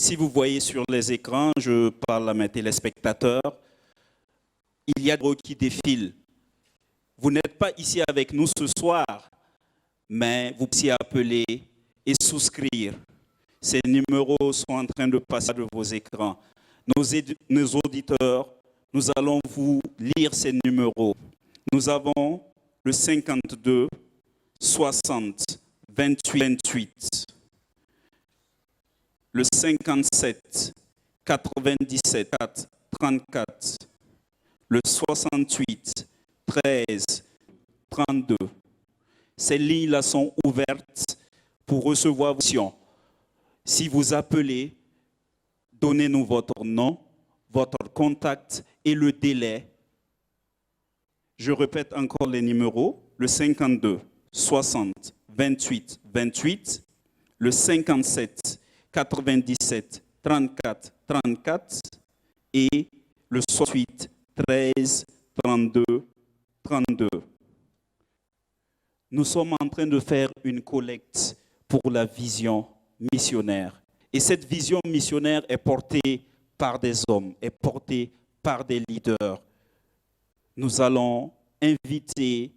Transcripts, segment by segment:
Si vous voyez sur les écrans, je parle à mes téléspectateurs, il y a des numéros qui défilent. Vous n'êtes pas ici avec nous ce soir, mais vous pouvez appeler et souscrire. Ces numéros sont en train de passer de vos écrans. Nos auditeurs, nous allons vous lire ces numéros. Nous avons le 52 60 28 28, le 57 97 4 34, le 68 13 32. Ces lignes-là sont ouvertes pour recevoir vos questions. Si vous appelez, donnez-nous votre nom, votre contact et le délai. Je répète encore les numéros, le 52 60 28 28, le 57 97 34 34 et le 68 13 32 32. Nous sommes en train de faire une collecte pour la vision missionnaire. Et cette vision missionnaire est portée par des hommes, est portée par des leaders. Nous allons inviter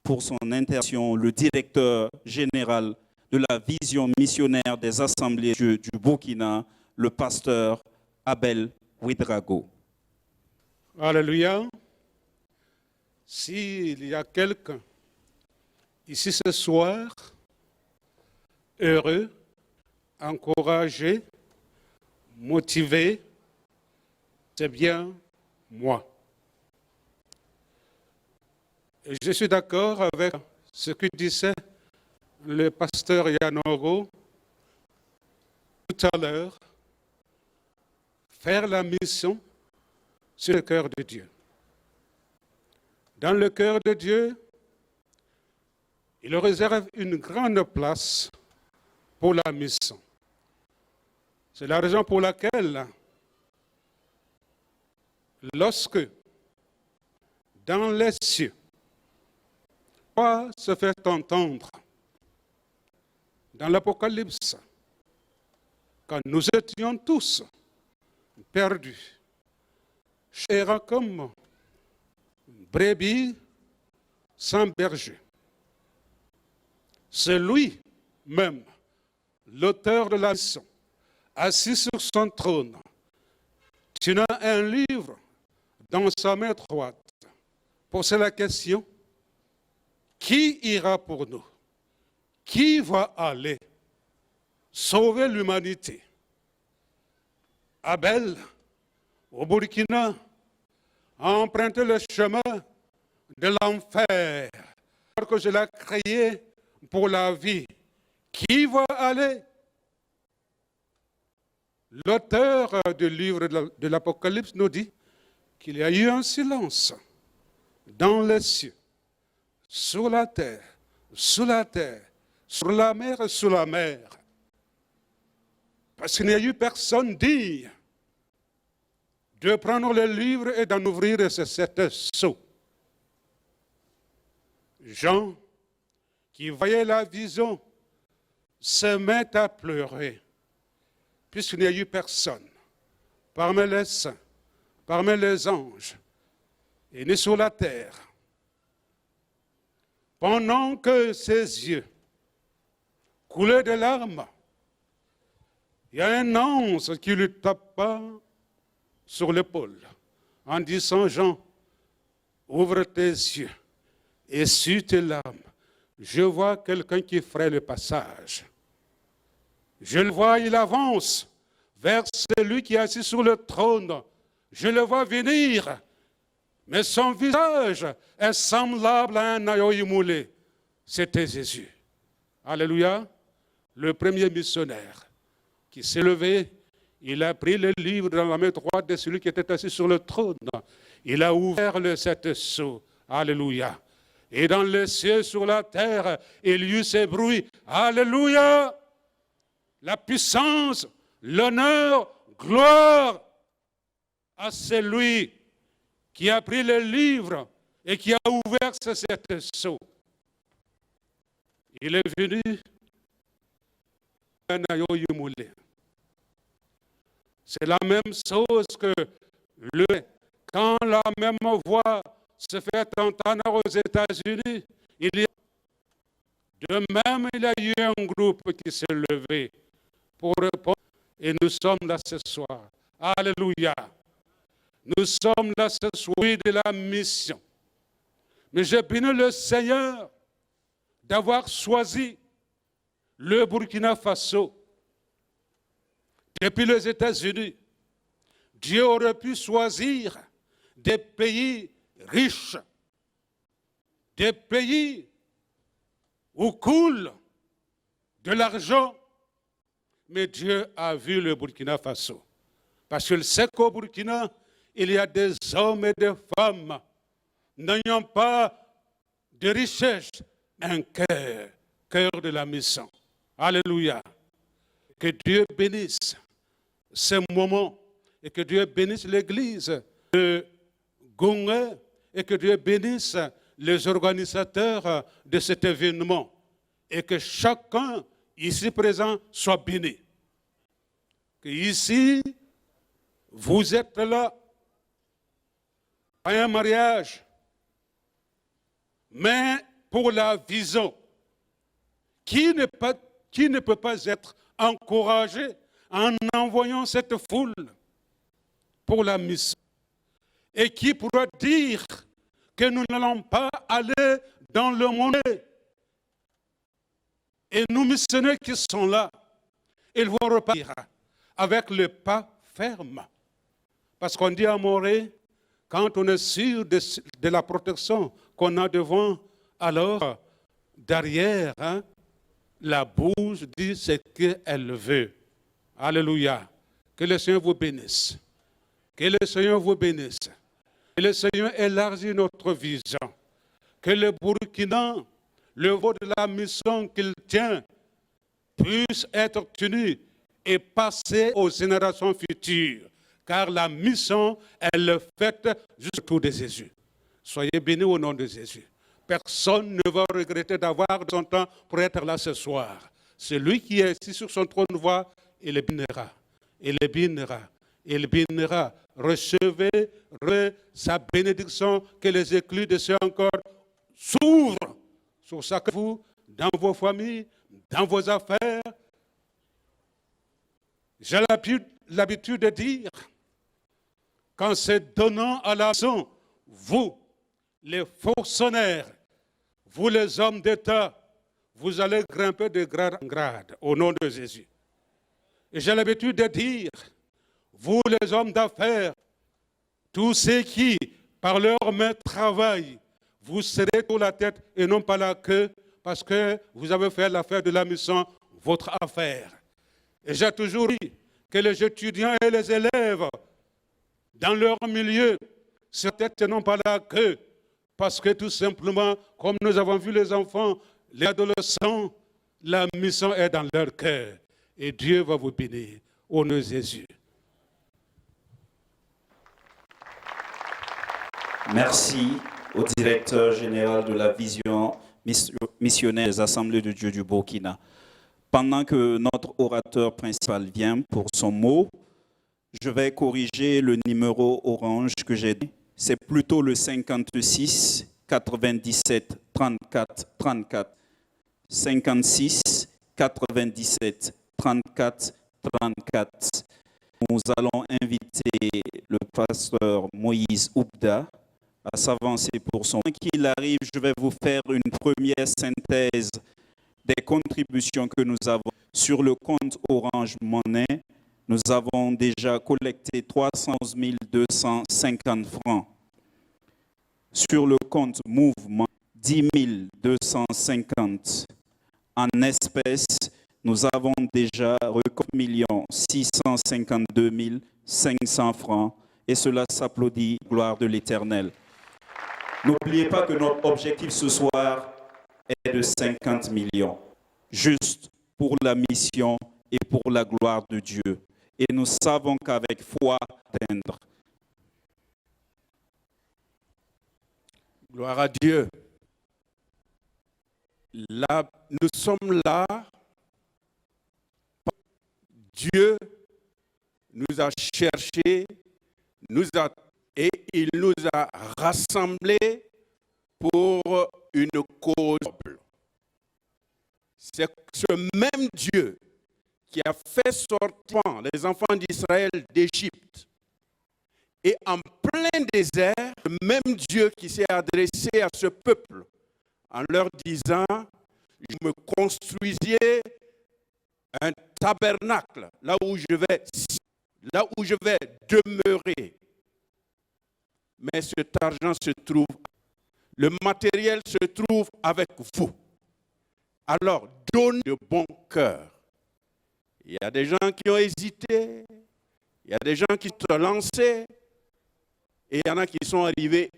pour son intervention le directeur général de la vision missionnaire des assemblées du Burkina, le pasteur Abel Ouedraogo. Alléluia. S'il y a quelqu'un ici ce soir, heureux, encouragé, motivé, c'est bien moi. Et je suis d'accord avec ce que disait le pasteur Yanoro tout à l'heure, faire la mission sur le cœur de Dieu. Dans le cœur de Dieu, il réserve une grande place pour la mission. C'est la raison pour laquelle, lorsque, dans les cieux, voix se fait entendre, dans l'Apocalypse, quand nous étions tous perdus, errant comme brebis sans berger. C'est lui-même, l'auteur de la mission, assis sur son trône, tenant un livre dans sa main droite. Posez la question, qui ira pour nous? Qui va aller sauver l'humanité? Abel, au Burkina, a emprunté le chemin de l'enfer, alors que je l'ai créé pour la vie. Qui va aller? L'auteur du livre de l'Apocalypse nous dit qu'il y a eu un silence dans les cieux, sur la terre, sous la terre, sur la mer et sous la mer. Parce qu'il n'y a eu personne digne de prendre le livre et d'en ouvrir cette sceau. Jean, qui voyait la vision, se met à pleurer, puisqu'il n'y a eu personne parmi les saints, parmi les anges, et ni sur la terre. Pendant que ses yeux coulaient de larmes, il y a un ange qui lui tapa sur l'épaule en disant, Jean, ouvre tes yeux, essuie tes larmes. Je vois quelqu'un qui ferait le passage. Je le vois, il avance vers celui qui est assis sur le trône. Je le vois venir, mais son visage est semblable à un agneau immolé. C'était Jésus. Alléluia. Le premier missionnaire qui s'est levé, il a pris le livre dans la main droite de celui qui était assis sur le trône. Il a ouvert le sept sceaux. Alléluia. Et dans les cieux, sur la terre, il y eut ces bruits. Alléluia. La puissance, l'honneur, gloire à celui qui a pris le livre et qui a ouvert ce sept sceaux. Il est venu un agneau immolé. C'est la même chose que quand la même voix se fait entendre aux États-Unis, de même, il y a eu un groupe qui s'est levé pour répondre et nous sommes là ce soir. Alléluia. Nous sommes là ce soir de la mission. Mais je bénis le Seigneur d'avoir choisi le Burkina Faso depuis les États-Unis. Dieu aurait pu choisir des pays riches, des pays où coule de l'argent, mais Dieu a vu le Burkina Faso. Parce qu'il sait qu'au Burkina, il y a des hommes et des femmes n'ayant pas de richesse, un cœur de la mission. Alléluia. Que Dieu bénisse ces moments et que Dieu bénisse l'Église de Gongé et que Dieu bénisse les organisateurs de cet événement et que chacun ici présent soit béni. Que ici, vous êtes là à un mariage, mais pour la vision, qui ne peut pas être encouragé en envoyant cette foule pour la mission? Et qui pourra dire que nous n'allons pas aller dans le monde? Et nos missionnaires qui sont là, ils vont repartir avec le pas ferme. Parce qu'on dit à Morée, quand on est sûr de la protection qu'on a devant, alors derrière, la bouche dit ce qu'elle veut. Alléluia. Que le Seigneur vous bénisse. Que le Seigneur vous bénisse. Que le Seigneur élargisse notre vision. Que le Burkina, le veau de la mission qu'il tient, puisse être tenu et passer aux générations futures. Car la mission, elle est faite jusqu'au de Jésus. Soyez bénis au nom de Jésus. Personne ne va regretter d'avoir son temps pour être là ce soir. Celui qui est assis sur son trône voit, il le bénira. Il le bénira. Il le bénira. Recevez sa bénédiction, que les écluses de cieux encore s'ouvrent sur chacun de vous, dans vos familles, dans vos affaires. J'ai l'habitude de dire, quand c'est donnant à la maison, vous, les fonctionnaires, vous les hommes d'État, vous allez grimper de grade en grade au nom de Jésus. Et j'ai l'habitude de dire, vous les hommes d'affaires, tous ceux qui, par leurs mains, travaillent, vous serez sur la tête et non pas la queue, parce que vous avez fait l'affaire de la mission, votre affaire. Et j'ai toujours dit que les étudiants et les élèves, dans leur milieu, sur la tête et non pas la queue, parce que tout simplement, comme nous avons vu les enfants, les adolescents, la mission est dans leur cœur. Et Dieu va vous bénir au nom de Jésus. Merci au directeur général de la vision missionnaire des Assemblées de Dieu du Burkina. Pendant que notre orateur principal vient pour son mot, je vais corriger le numéro orange que j'ai dit. C'est plutôt le 56 97 34 34. 56 97 34 34. Nous allons inviter le pasteur Moïse Oubda à s'avancer pour son. Qu'il arrive, je vais vous faire une première synthèse des contributions que nous avons sur le compte Orange Monnaie. Nous avons déjà collecté 311 250 francs. Sur le compte Mouvement, 10 250. En espèces, nous avons déjà recueilli 1 652 500 francs. Et cela s'applaudit, gloire de l'Éternel. N'oubliez pas que notre objectif ce soir est de 50 millions. Juste pour la mission et pour la gloire de Dieu. Et nous savons qu'avec foi, atteindre. Gloire à Dieu. Là, nous sommes là. Dieu nous a cherchés, et il nous a rassemblés pour une cause noble. C'est ce même Dieu qui a fait sortir les enfants d'Israël d'Égypte. Et en plein désert, le même Dieu qui s'est adressé à ce peuple en leur disant, je me construisais un tabernacle là où je vais demeurer. Mais cet argent se trouve, le matériel se trouve avec vous. Alors, donnez de bon cœur. Il y a des gens qui ont hésité, il y a des gens qui se sont lancés, et il y en a qui sont arrivés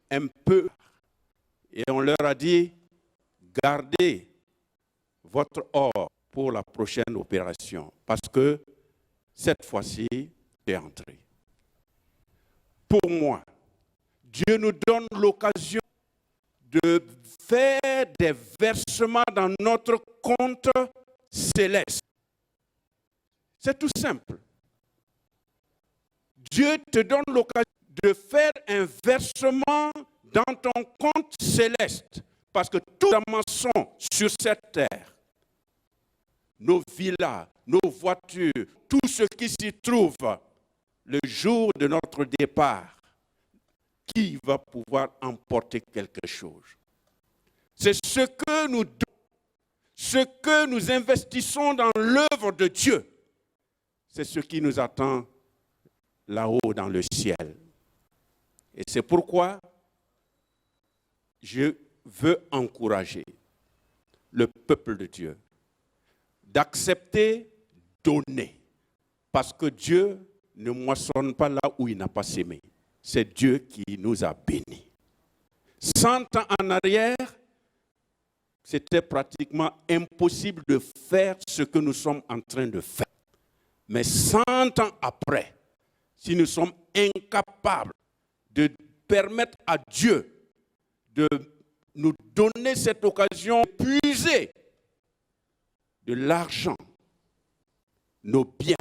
un peu. Et on leur a dit, gardez votre or pour la prochaine opération, parce que cette fois-ci, c'est entré. Pour moi, Dieu nous donne l'occasion de faire des versements dans notre compte céleste. C'est tout simple. Dieu te donne l'occasion de faire un versement dans ton compte céleste. Parce que tous les maçons sur cette terre, nos villas, nos voitures, tout ce qui s'y trouve, le jour de notre départ, qui va pouvoir emporter quelque chose? C'est ce que nous donnons, ce que nous investissons dans l'œuvre de Dieu. C'est ce qui nous attend là-haut dans le ciel. Et c'est pourquoi je veux encourager le peuple de Dieu d'accepter, donner. Parce que Dieu ne moissonne pas là où il n'a pas sémé. C'est Dieu qui nous a bénis. 100 ans en arrière, c'était pratiquement impossible de faire ce que nous sommes en train de faire. Mais 100 ans après, si nous sommes incapables de permettre à Dieu de nous donner cette occasion de puiser de l'argent, nos biens,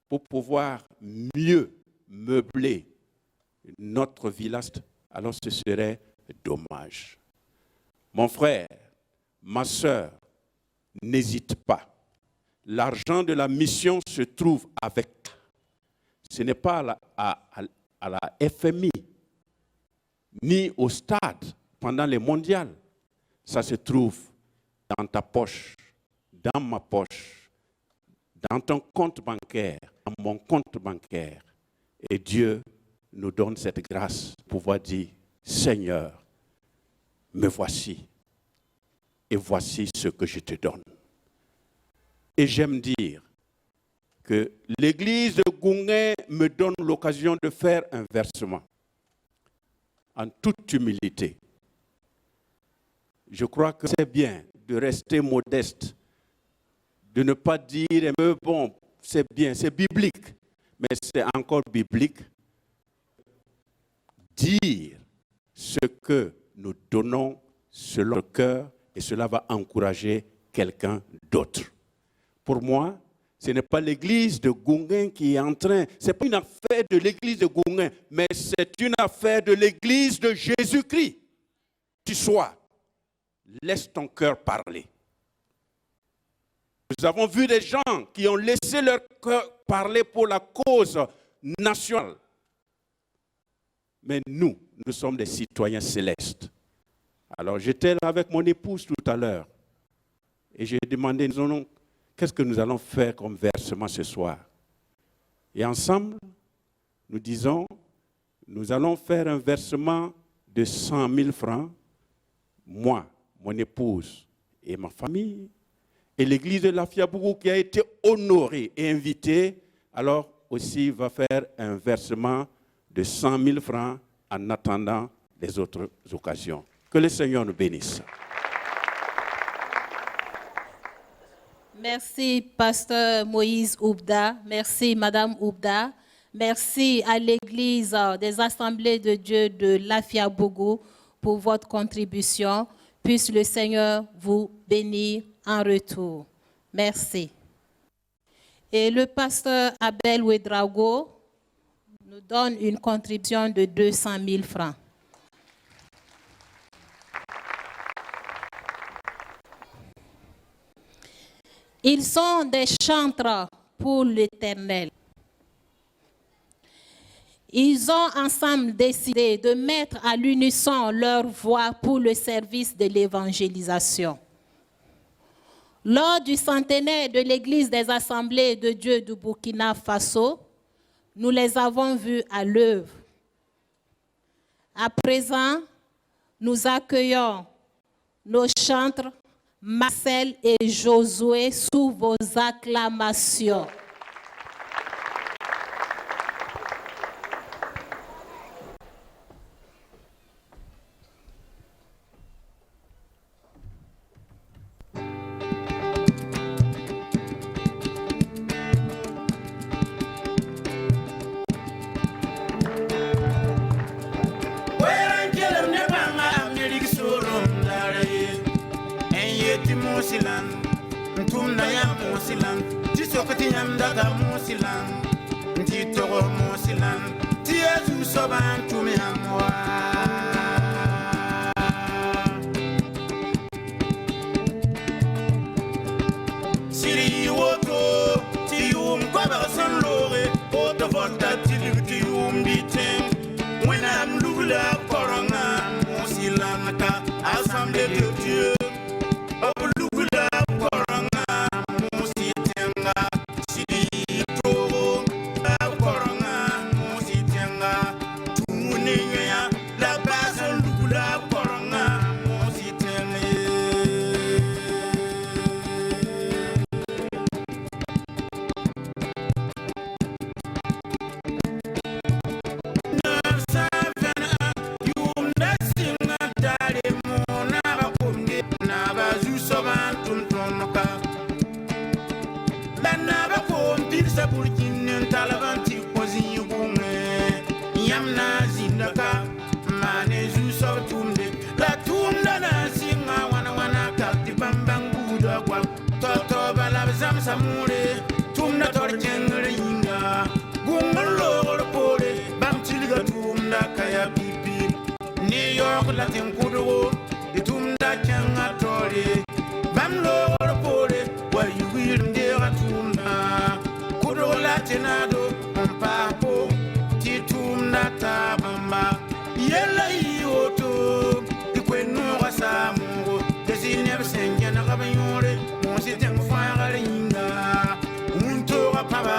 pour pouvoir mieux meubler notre village, alors ce serait dommage. Mon frère, ma sœur, n'hésite pas. L'argent de la mission se trouve avec. Ce n'est pas à la FMI, ni au stade pendant les mondiales. Ça se trouve dans ta poche, dans ma poche, dans ton compte bancaire, dans mon compte bancaire. Et Dieu nous donne cette grâce pour pouvoir dire, Seigneur, me voici, et voici ce que je te donne. Et j'aime dire que l'église de Gounguin me donne l'occasion de faire un versement. En toute humilité. Je crois que c'est bien de rester modeste, de ne pas dire, bon, c'est bien, c'est biblique, mais c'est encore biblique. Dire ce que nous donnons selon le cœur, et cela va encourager quelqu'un d'autre. Pour moi, ce n'est pas l'église de Gounguin qui est en train, ce n'est pas une affaire de l'église de Gounguin, mais c'est une affaire de l'église de Jésus-Christ. Tu sois, laisse ton cœur parler. Nous avons vu des gens qui ont laissé leur cœur parler pour la cause nationale. Mais nous sommes des citoyens célestes. Alors j'étais là avec mon épouse tout à l'heure et j'ai demandé, qu'est-ce que nous allons faire comme versement ce soir? Et ensemble, nous disons, nous allons faire un versement de 100 000 francs, moi, mon épouse et ma famille, et l'église de Lafiabougou qui a été honorée et invitée, alors aussi va faire un versement de 100 000 francs en attendant les autres occasions. Que le Seigneur nous bénisse. Merci, Pasteur Moïse Oubda. Merci, Madame Oubda. Merci à l'Église des Assemblées de Dieu de Lafiabougou pour votre contribution. Puisse le Seigneur vous bénir en retour. Merci. Et le pasteur Abel Ouedraogo nous donne une contribution de 200 000 francs. Ils sont des chantres pour l'Éternel. Ils ont ensemble décidé de mettre à l'unisson leur voix pour le service de l'évangélisation. Lors du centenaire de l'Église des Assemblées de Dieu du Burkina Faso, nous les avons vus à l'œuvre. À présent, nous accueillons nos chantres Marcel et Josué sous vos acclamations. Musilan, Tumna ya Musilan, Tisokati Yamdaga Musilan, Titoro Musilan, Tiazu Soban Tumiamwa. Siri Woto, Tium Kwabasan Lore, Oto Volta Tium Biting, when I'm Lula Corona, Musilanaka, Assemblée de Dieu. Samure, tumna torjengre inga, gungolo pole, bamchiliga tumda kaya pipi, New York Latin kudo, the tumda changa tore, bamlo pole, where you will dera tumda, kudo latinado, papo, titumda tabamba, yella ioto, the quenura samu, the senior sengena gabayore, monsitem fire.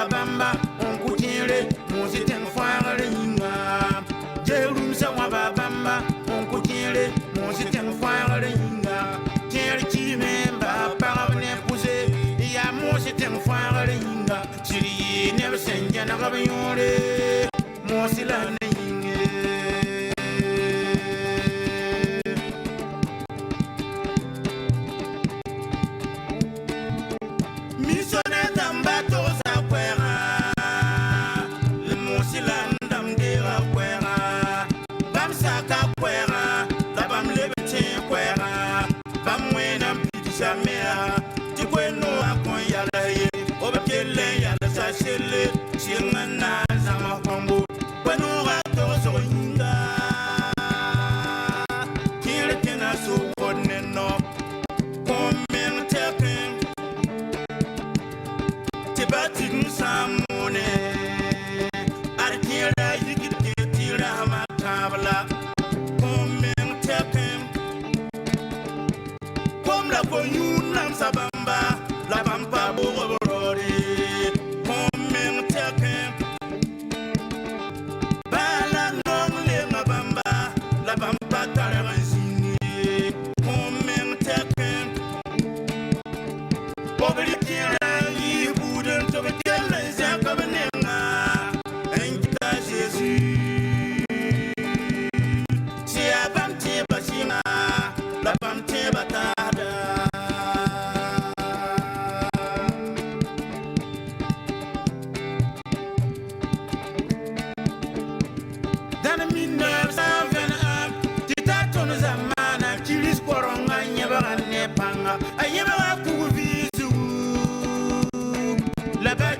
Bamba, on coutire, mon sitem foire ringa. Jerum Sawa Bamba, on coutire, mon sitem foire ringa. Tiens, qui memba, parabne poussé, y'a mon sitem foire ringa. Chili, never send Yanabayore, mon silan.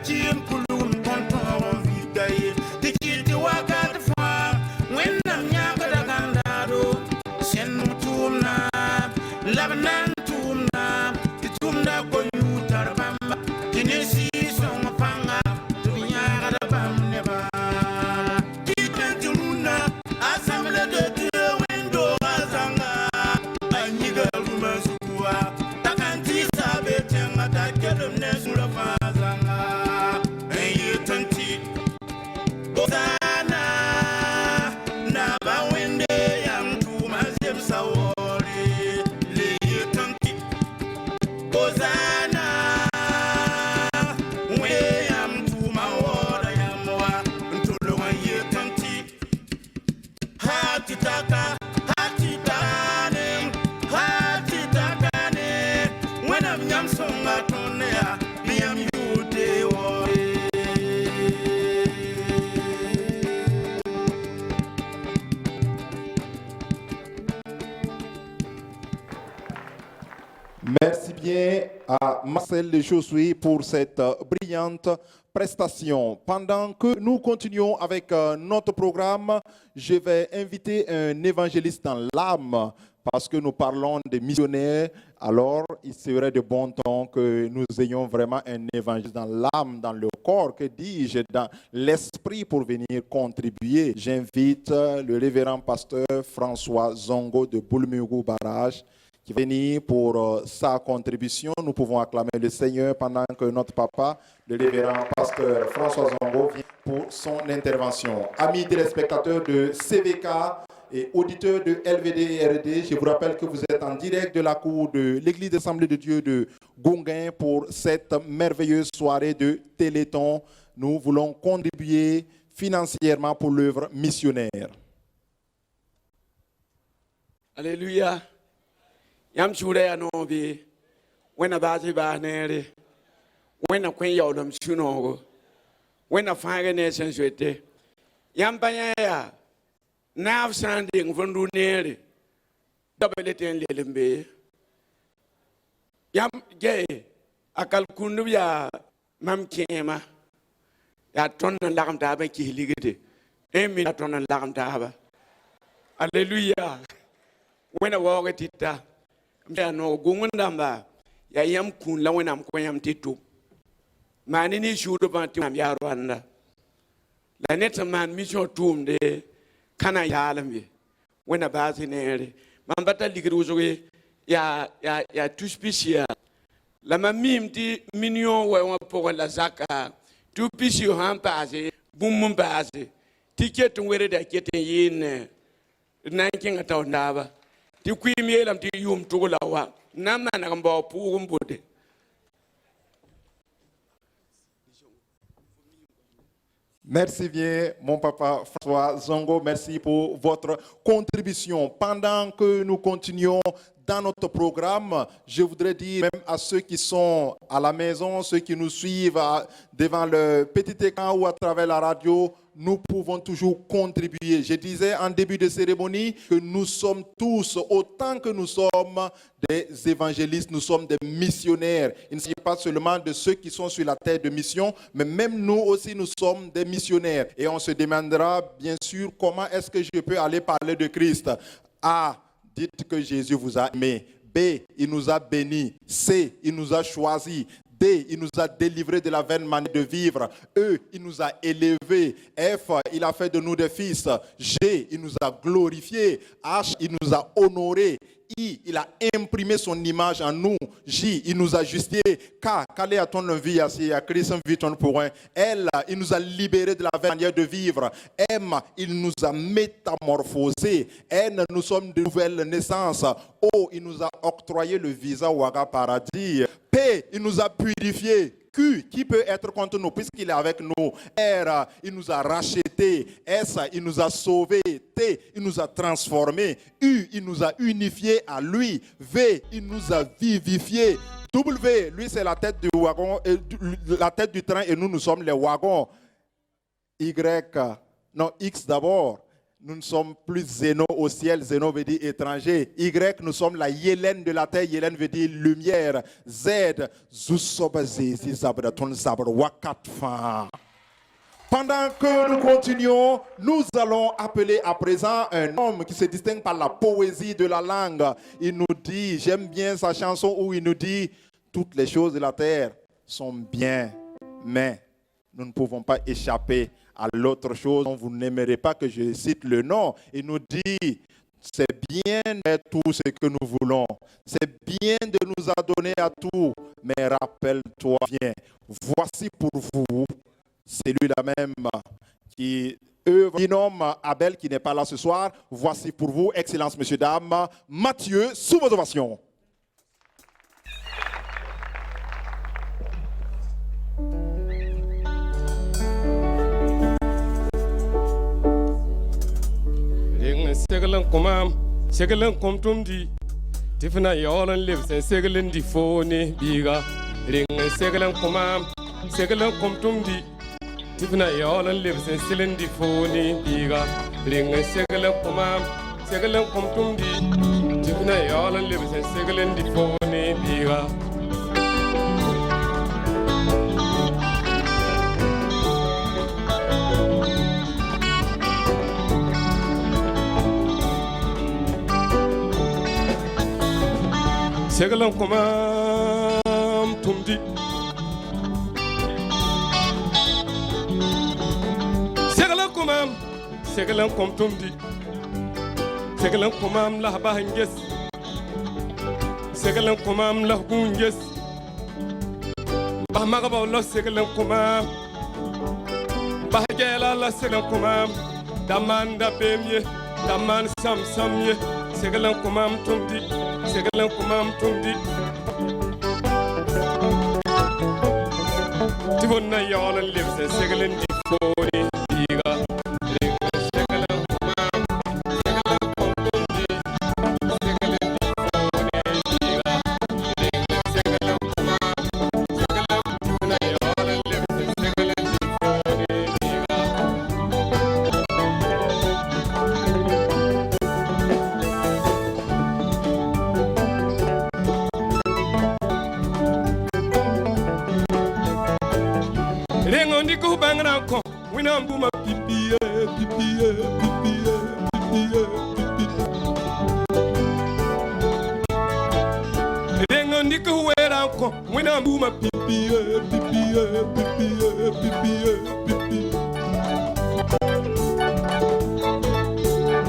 chim kulum konton vidaye dikiti wakat fa when nam nyaga da gandado sen tumna labnan tumna tumna ko yutar bamba kinesi song panga tunya da bam neba kitentuna assemble de Dieu window azanga anyiga rumazua takanti sabe tenga ta kedum nesura fazanga eyitanti bozana na bawende yam tumazem sawore leyitanti bozana we yam tumawora yamwa ntulo yetanti hatitaka hatitane when I'm young song at onea me am you day Merci bien à Marcel de Josué pour cette brillante prestation. Pendant que nous continuons avec notre programme, je vais inviter un évangéliste dans l'âme parce que nous parlons des missionnaires. Alors, il serait de bon ton que nous ayons vraiment un évangéliste dans l'âme, dans le corps, que dis-je, dans l'esprit pour venir contribuer. J'invite le révérend pasteur François Zongo de Boulmurou Barrage qui va venir pour sa contribution. Nous pouvons acclamer le Seigneur pendant que notre papa, le révérend pasteur François Zongo, vient pour son intervention. Amis téléspectateurs de CVK et auditeurs de LVD-RD, je vous rappelle que vous êtes en direct de la cour de l'Église d'Assemblée de Dieu de Gonguin pour cette merveilleuse soirée de Téléthon. Nous voulons contribuer financièrement pour l'œuvre missionnaire. Alléluia. Yam chure anobi wena bazi ba nere wena kwen yolom chunogo wena fanga nation swete yam panya nav sanding vondu nere double ten lelembe yam ge akal kundu ya mam kema ya ton lagam ta ba ki ligede emi ton lagam ta ba Alléluia wena woga tita no gungundamba ya yam kun la wena ko yam titu mani ni shudo banti am ya Rwanda la net man mission tum de kana yalambi wena bazi nere mambata ligru zoge ya tout spécial la mamim ti mignon wa pour la zaka tout spécial han passé bum passé ticket were da kete yin nanking atondaba ti kwimielam ti yum tugulawa namna na mbo pu mbude. Merci bien, mon papa François Zongo. Merci pour votre contribution. Pendant que nous continuons dans notre programme, je voudrais dire même à ceux qui sont à la maison, ceux qui nous suivent devant le petit écran ou à travers la radio, nous pouvons toujours contribuer. Je disais en début de cérémonie que nous sommes tous, autant que nous sommes des évangélistes, nous sommes des missionnaires. Il ne s'agit pas seulement de ceux qui sont sur la terre de mission, mais même nous aussi, nous sommes des missionnaires. Et on se demandera bien sûr comment est-ce que je peux aller parler de Christ. A, dites que Jésus vous a aimé. B, il nous a bénis. C, il nous a choisis. D, il nous a délivrés de la vaine manière de vivre. E, il nous a élevés. F, il a fait de nous des fils. G, il nous a glorifiés. H, il nous a honorés. I, il a imprimé son image en nous. J, il nous a justifiés. K, quelle est ton vie à Christ vit ton pour un. L, il nous a libérés de la vaine manière de vivre. M, il nous a métamorphosés. N, nous sommes de nouvelles naissances. O, il nous a octroyé le visa Ouaga Paradis. P, il nous a purifiés. Q, qui peut être contre nous puisqu'il est avec nous. R, il nous a rachetés. S, il nous a sauvés. T, il nous a transformés. U, il nous a unifiés à lui. V, il nous a vivifiés. W, lui c'est la tête du wagon, la tête du train et nous sommes les wagons. Y, non X d'abord. nous ne sommes plus Zéno au ciel. Zéno veut dire étranger. Y, nous sommes la Yélène de la terre. Yélène veut dire lumière. Z, pendant que nous continuons, nous allons appeler à présent un homme qui se distingue par la poésie de la langue. Il nous dit, j'aime bien sa chanson où il nous dit, toutes les choses de la terre sont bien, mais nous ne pouvons pas échapper à l'autre chose dont vous n'aimerez pas que je cite le nom. Il nous dit, c'est bien de tout ce que nous voulons. C'est bien de nous adonner à tout. Mais rappelle-toi bien, voici pour vous, c'est lui-là même qui œuvre. Binôme Abel qui n'est pas là ce soir. Voici pour vous, Excellence, messieurs, dames, Mathieu, sous vos ovations. Segelen komam, segelen komtumdi. Tifna yolan lives and segelen di phone biga. Ring segelen komam, segelen komtumdi. Tifna yolan lives and segelen di phone biga. Ring segelen komam, segelen komtumdi. Tifna yolan lives and segelen di phone biga. Segalan komam tumdi. Segalan komam, segalan kom tumdi. Segalan komam lah bahanges. Segalan komam lah gunges. Bah magaba Allah segalan komam. Bah gela Allah segalan komam. Daman da bemye, daman sam samye. Segalan komam tumdi. Segalan komam tumdi. Tivonna yolan lives and segalan di phone biga. Segalan komam, segalan kom tumdi. Segalan di phone biga. Segalan komam, segalan tivonna yolan lives and segalan di phone biga. Rengondi ko bangana ko wina mbuma pipi pipi pipi pipi pipi. Rengondi ko wera ko wina mbuma pipi pipi pipi pipi pipi.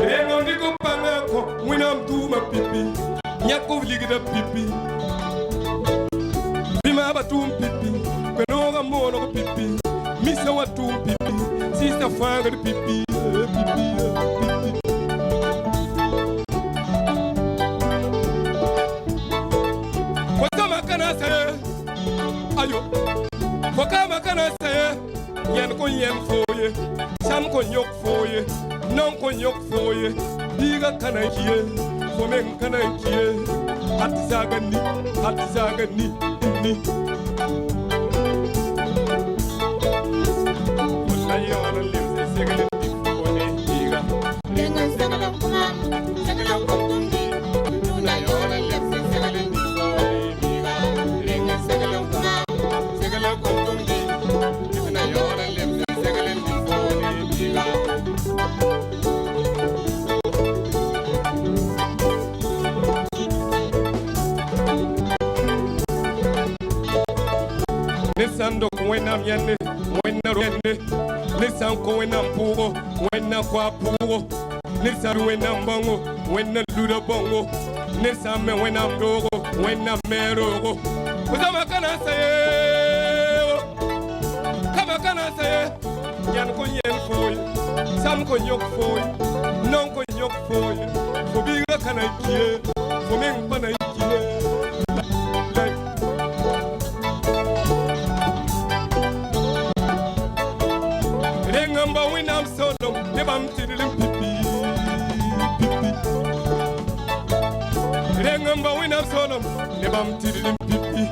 Rengondi ko bangana ko wina mbuma pipi nyako ligida pipi. Bima batum pipi. Kwenoga mono pipi, misa watu pipi, sister fanga pipi, pipi, pipi. Wakama kana saye, ayo. Wakama kana saye, yen ko yen foye, sam ko nyok foye, non ko nyok foye, diga kana kiye, fomen kana kiye, hatizaga ni, ni. Nesando kwena myende, wena rwende. Nesanko wena mpugo, wena kwa pugo. Nesaru wena mbongo, wena luda bongo. Nesame wena mdogo, wena merogo. Kama kana saye, kama kana saye. Yan ko yen foy, sam ko nyok foy, non ko nyok foy. Fobiga kana kie, fomen pana kie. Rengamba winam sodom, debam tidilim pipi, pipi. Rengamba winam sodom, debam tidilim pipi.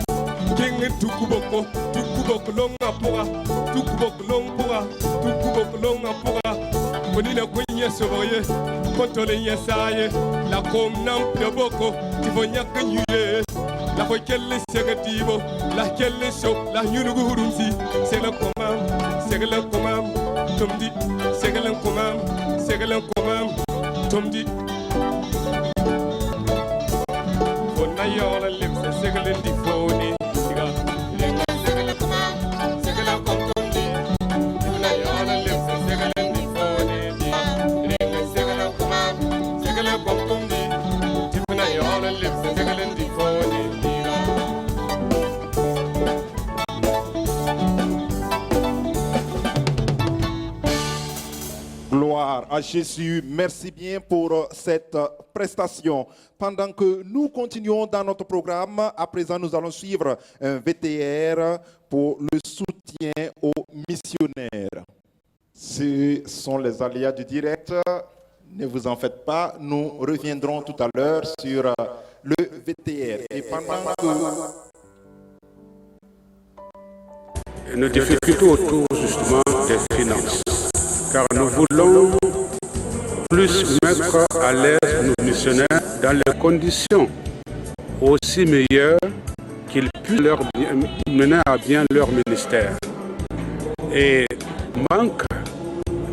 King tukuboko longa pora, tukuboko longa pora, tukuboko longa pora. Ponina Queen Sovoye, Contolin Saye, la Comnam Piaboko, Tivonia Canyue, la Foyelle Segativo, la Kelle Shop, la Yunugurumsi, Sela Comam, Segala Comam, Tomdi, Segala Comam, Segala Comam, Tomdi. For Nayola lives a second phone. Gloire à Jésus. Merci bien pour cette prestation. Pendant que nous continuons dans notre programme, à présent nous allons suivre un VTR pour le soutien aux missionnaires. Ce sont les aléas du direct. Ne vous en faites pas. Nous reviendrons tout à l'heure sur le VTR. Et pendant que nos difficultés autour justement des finances. Car nous voulons plus mettre à l'aise nos missionnaires dans les conditions aussi meilleures qu'ils puissent leur mener à bien leur ministère. Et manque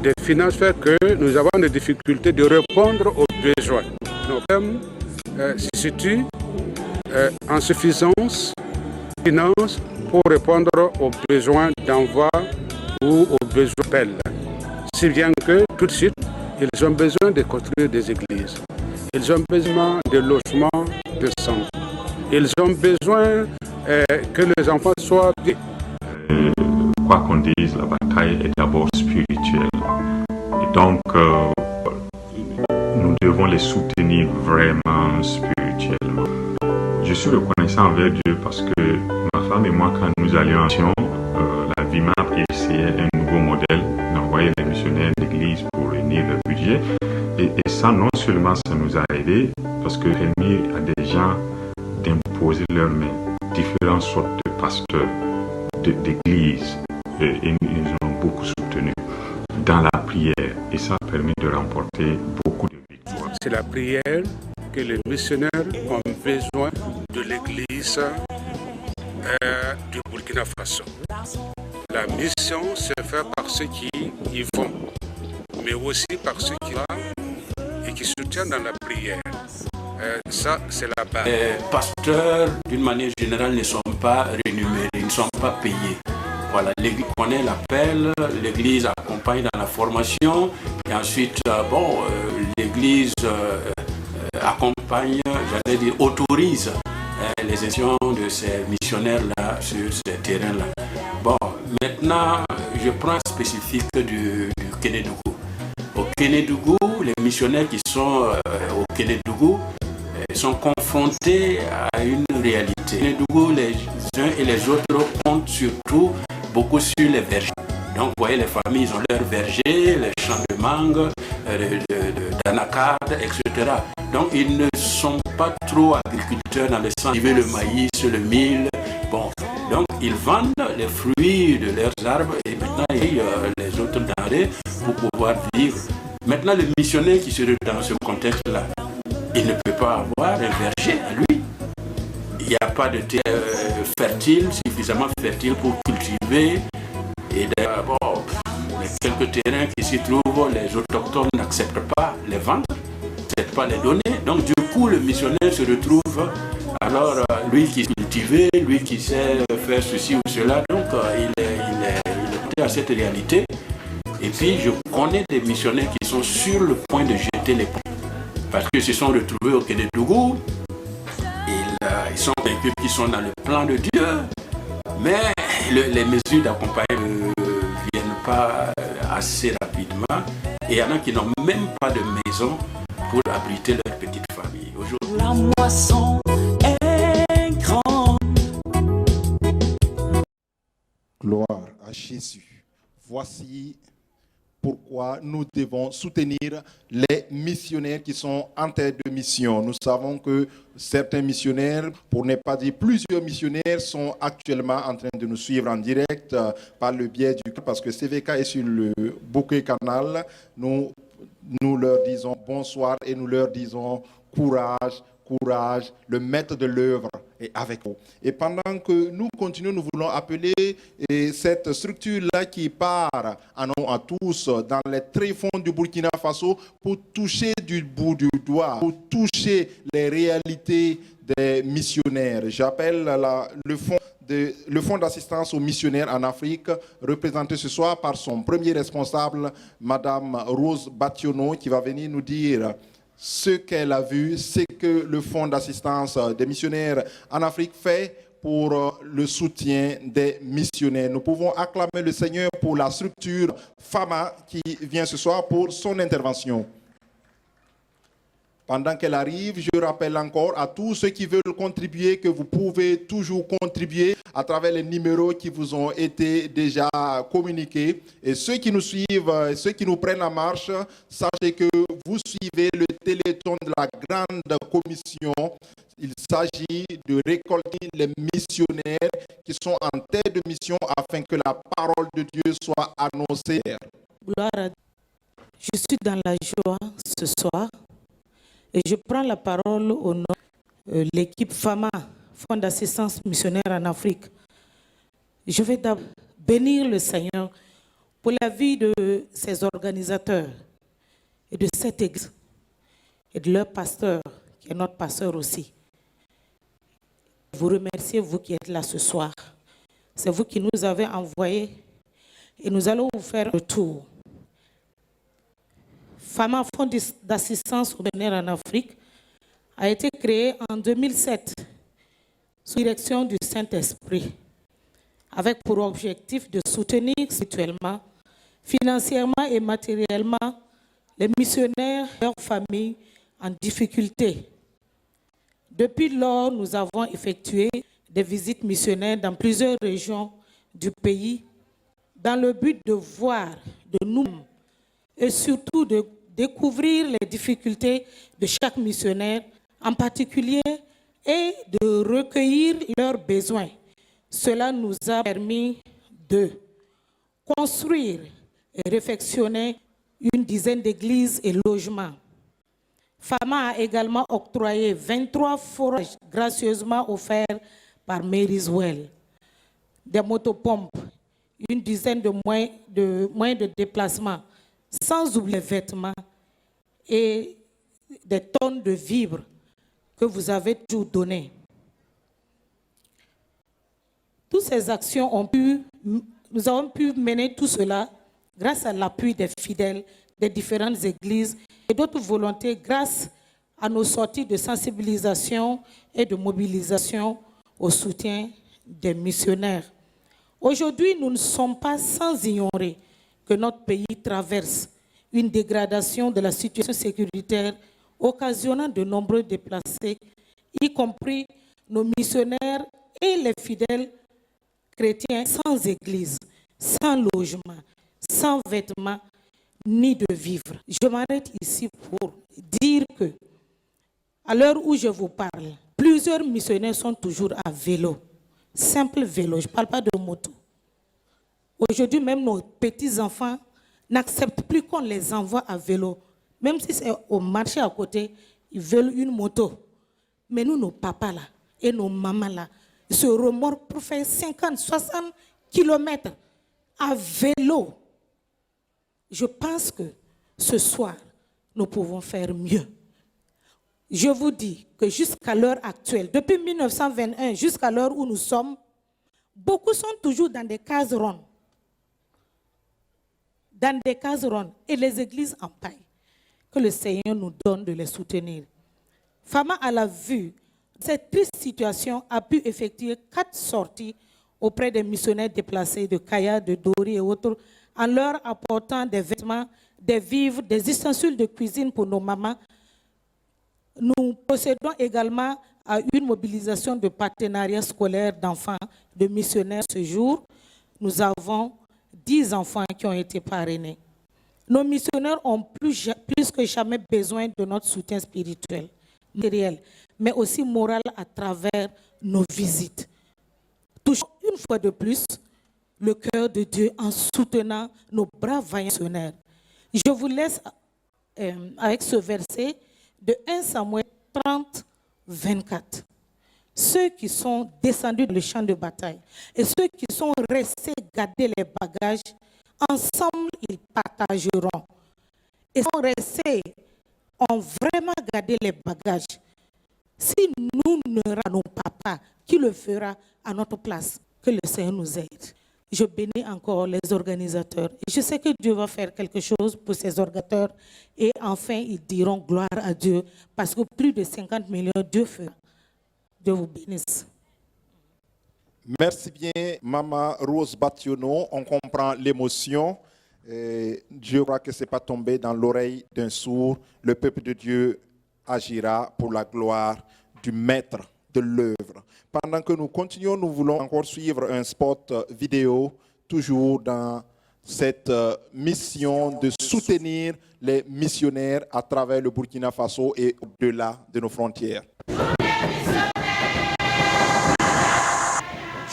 de finances fait que nous avons des difficultés de répondre aux besoins. Nos problèmes se situent en suffisance de finances pour répondre aux besoins d'envoi ou aux besoins d'appel. Si bien que tout de suite, ils ont besoin de construire des églises. Ils ont besoin de logements, de santé. Ils ont besoin que les enfants soient bien. Quoi qu'on dise, la bataille est d'abord spirituelle. Et donc, nous devons les soutenir vraiment spirituellement. Je suis reconnaissant envers Dieu parce que ma femme et moi, quand nous allions en mission, la VIMAP essayait un nouveau modèle d'envoyer les missionnaires d'église pour réunir le budget. Et ça, non seulement ça nous a aidés, parce que j'ai permis à des gens d'imposer leurs mains, différentes sortes de pasteurs, d'églises, et ils nous ont beaucoup soutenus dans la prière. Et ça a permis de remporter beaucoup de victoires. C'est la prière que les missionnaires ont besoin de l'église du Burkina Faso. La mission se fait par ceux qui y vont, mais aussi par ceux qui vont et qui soutiennent dans la prière. Ça, c'est la base. Les pasteurs, d'une manière générale, ne sont pas rémunérés, ils ne sont pas payés. Voilà, l'église connaît l'appel, l'église accompagne dans la formation, et ensuite, l'église accompagne, j'allais dire, autorise les actions de ces missionnaires-là sur ces terrains-là. Bon, maintenant, je prends un spécifique du Kénédougou. Au Kénédougou, les missionnaires qui sont au Kénédougou sont confrontés à une réalité. Au Kénédougou, les uns et les autres comptent surtout beaucoup sur les vergers. Donc, vous voyez, les familles, ils ont leurs vergers, les champs de mangue, d'anacarde, etc. Donc, ils ne sont pas trop agriculteurs dans le sens de le maïs, le mil. Bon, donc, ils vendent les fruits de leurs arbres et maintenant, ils les autres denrées pour pouvoir vivre. Maintenant, le missionnaire qui se trouve dans ce contexte-là, il ne peut pas avoir un verger à lui. Il n'y a pas de terre fertile, suffisamment fertile pour cultiver. Et d'abord, les quelques terrains qui s'y trouvent, les autochtones n'acceptent pas les vendre, n'acceptent pas les donner. Donc du coup, le missionnaire se retrouve, alors lui qui cultive, lui qui sait faire ceci ou cela, donc il est à cette réalité. Et puis je connais des missionnaires qui sont sur le point de jeter les ponts. Parce qu'ils se sont retrouvés au Kénédougou, ils sont convaincus qu'ils sont dans le plan de Dieu, mais les mesures d'accompagnement ne viennent pas assez rapidement. Et il y en a qui n'ont même pas de maison pour abriter leur petite famille. Aujourd'hui, la moisson est grande. Gloire à Jésus. Voici pourquoi nous devons soutenir les missionnaires qui sont en terre de mission. Nous savons que certains missionnaires, pour ne pas dire plusieurs missionnaires, sont actuellement en train de nous suivre en direct par le biais du... Parce que CVK est sur le Bouquet Canal. Nous nous leur disons bonsoir et nous leur disons courage, courage, le maître de l'œuvre est avec vous. Et pendant que nous continuons, nous voulons appeler cette structure-là qui part à nous, à tous, dans les tréfonds du Burkina Faso, pour toucher du bout du doigt, pour toucher les réalités des missionnaires. J'appelle le fonds d'assistance aux missionnaires en Afrique, représenté ce soir par son premier responsable, Madame Rose Bationo, qui va venir nous dire ce qu'elle a vu, ce que le fonds d'assistance des missionnaires en Afrique fait pour le soutien des missionnaires. Nous pouvons acclamer le Seigneur pour la structure FAMA qui vient ce soir pour son intervention. Pendant qu'elle arrive, je rappelle encore à tous ceux qui veulent contribuer que vous pouvez toujours contribuer à travers les numéros qui vous ont été déjà communiqués. Et ceux qui nous suivent, ceux qui nous prennent en marche, sachez que vous suivez le téléthon de la grande commission. Il s'agit de récolter les missionnaires qui sont en tête de mission afin que la parole de Dieu soit annoncée. Gloire à Dieu. Je suis dans la joie ce soir. Et je prends la parole au nom de l'équipe FAMA, Fonds d'assistance missionnaire en Afrique. Je vais d'abord bénir le Seigneur pour la vie de ses organisateurs et de cette église et de leur pasteur, qui est notre pasteur aussi. Vous remerciez, vous qui êtes là ce soir. C'est vous qui nous avez envoyés et nous allons vous faire un tour. FAMA, Fonds d'assistance aux missionnaires en Afrique, a été créé en 2007 sous direction du Saint-Esprit, avec pour objectif de soutenir spirituellement, financièrement et matériellement les missionnaires et leurs familles en difficulté. Depuis lors, nous avons effectué des visites missionnaires dans plusieurs régions du pays dans le but de voir de nous et surtout de découvrir les difficultés de chaque missionnaire en particulier et de recueillir leurs besoins. Cela nous a permis de construire et réfectionner une dizaine d'églises et logements. FAMA a également octroyé 23 forages gracieusement offerts par Mary's Well, des motopompes, une dizaine de moyens de déplacement, sans oublier les vêtements et des tonnes de vivres que vous avez tout donné. Toutes ces actions nous avons pu mener tout cela grâce à l'appui des fidèles des différentes églises et d'autres volontés, grâce à nos sorties de sensibilisation et de mobilisation au soutien des missionnaires. Aujourd'hui, nous ne sommes pas sans ignorer que notre pays traverse une dégradation de la situation sécuritaire occasionnant de nombreux déplacés, y compris nos missionnaires et les fidèles chrétiens sans église, sans logement, sans vêtements, ni de vivres. Je m'arrête ici pour dire que, à l'heure où je vous parle, plusieurs missionnaires sont toujours à vélo, simple vélo, je ne parle pas de moto. Aujourd'hui, même nos petits-enfants n'acceptent plus qu'on les envoie à vélo. Même si c'est au marché à côté, ils veulent une moto. Mais nous, nos papas là, et nos mamans là, ils se remorquent pour faire 50, 60 kilomètres à vélo. Je pense que ce soir, nous pouvons faire mieux. Je vous dis que jusqu'à l'heure actuelle, depuis 1921 jusqu'à l'heure où nous sommes, beaucoup sont toujours dans des cases rondes. Dans des cases rondes et les églises en paille. Que le Seigneur nous donne de les soutenir. FAMA, à la vue de cette triste situation, a pu effectuer 4 sorties auprès des missionnaires déplacés de Kaya, de Dori et autres, en leur apportant des vêtements, des vivres, des ustensiles de cuisine pour nos mamans. Nous procédons également à une mobilisation de partenariats scolaires d'enfants, de missionnaires ce jour. Nous avons 10 enfants qui ont été parrainés. Nos missionnaires ont plus que jamais besoin de notre soutien spirituel, matériel, mais aussi moral à travers nos visites. Touchons une fois de plus le cœur de Dieu en soutenant nos braves vaillants missionnaires. Je vous laisse avec ce verset de 1 Samuel 30, 24. Ceux qui sont descendus dans le champ de bataille et ceux qui sont restés garder les bagages, ensemble ils partageront. Et sont restés, ont vraiment gardé les bagages. Si nous ne rendons pas, qui le fera à notre place? Que le Seigneur nous aide. Je bénis encore les organisateurs. Je sais que Dieu va faire quelque chose pour ces organisateurs. Et enfin, ils diront gloire à Dieu. Parce que plus de 50 millions, Dieu fera. Dieu vous bénisse. Merci bien, Maman Rose Bationo. On comprend l'émotion. Je crois que ce n'est pas tombé dans l'oreille d'un sourd. Le peuple de Dieu agira pour la gloire du maître de l'œuvre. Pendant que nous continuons, nous voulons encore suivre un spot vidéo, toujours dans cette mission de soutenir les missionnaires à travers le Burkina Faso et au-delà de nos frontières.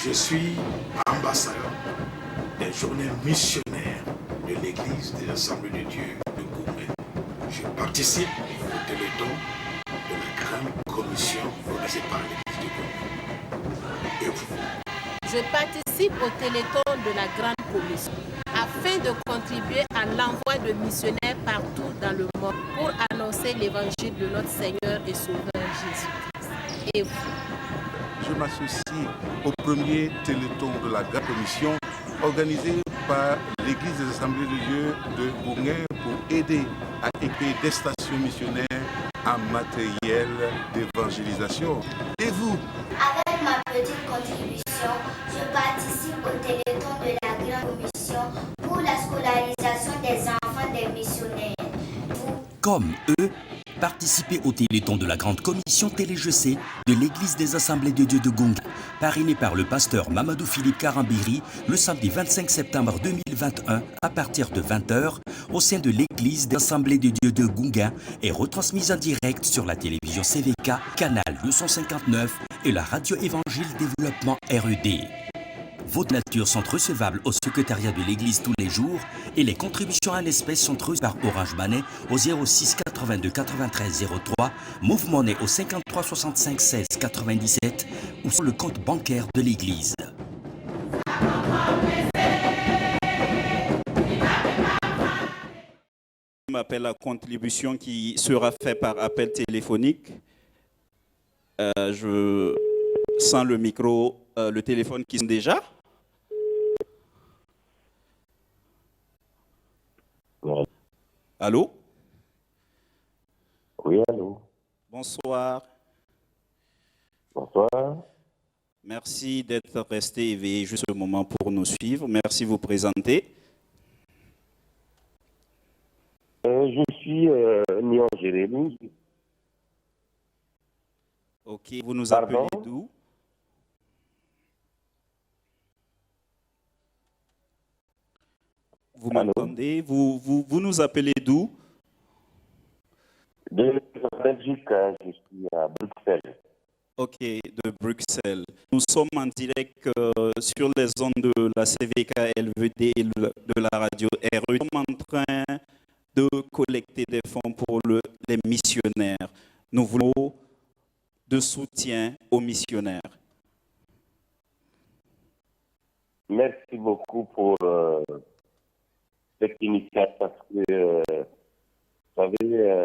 Je suis ambassadeur des journées missionnaires de l'Église des Assemblées de Dieu de Goumbé. Je participe au téléthon de la grande commission organisée par l'Église de Goumbé. Et vous? Je participe au téléthon de la grande commission afin de contribuer à l'envoi de missionnaires partout dans le monde pour annoncer l'évangile de notre Seigneur et Sauveur Jésus-Christ. Et vous? Je m'associe au premier téléthon de la grande commission organisé par l'Église des Assemblées de Dieu de Bourguin pour aider à équiper des stations missionnaires en matériel d'évangélisation. Et vous? Avec ma petite contribution, je participe au téléthon de la grande commission pour la scolarisation des enfants des missionnaires. Comme eux, participez au téléthon de la grande commission Télé-Je-sais de l'Église des Assemblées de Dieu de Gonga, parrainé par le pasteur Mamadou Philippe Karambiri le samedi 25 septembre 2021 à partir de 20h au sein de l'Église des Assemblées de Dieu de Gonga et retransmise en direct sur la télévision CVK, canal 259 et la radio Évangile Développement RED. Vos natures sont recevables au secrétariat de l'Église tous les jours et les contributions en espèces sont reçues par Orange Money au 06 82 93 03, Move Money au 53 65 16 97 ou sur le compte bancaire de l'Église. Je m'appelle la contribution qui sera faite par appel téléphonique. Je sens le micro, le téléphone qui sonne déjà. Allô? Oui, allô. Bonsoir. Bonsoir. Merci d'être resté éveillé juste ce moment pour nous suivre. Merci de vous présenter. Je suis Nion Jérémy. Ok, vous nous appelez d'où? Vous m'entendez? Vous nous appelez d'où? De Belgique, je suis à Bruxelles. Ok, de Bruxelles. Nous sommes en direct sur les ondes de la CVK LVD et de la radio RE. Nous sommes en train de collecter des fonds pour les missionnaires. Nous voulons de soutien aux missionnaires. Merci beaucoup pour cette initiative parce que, vous savez,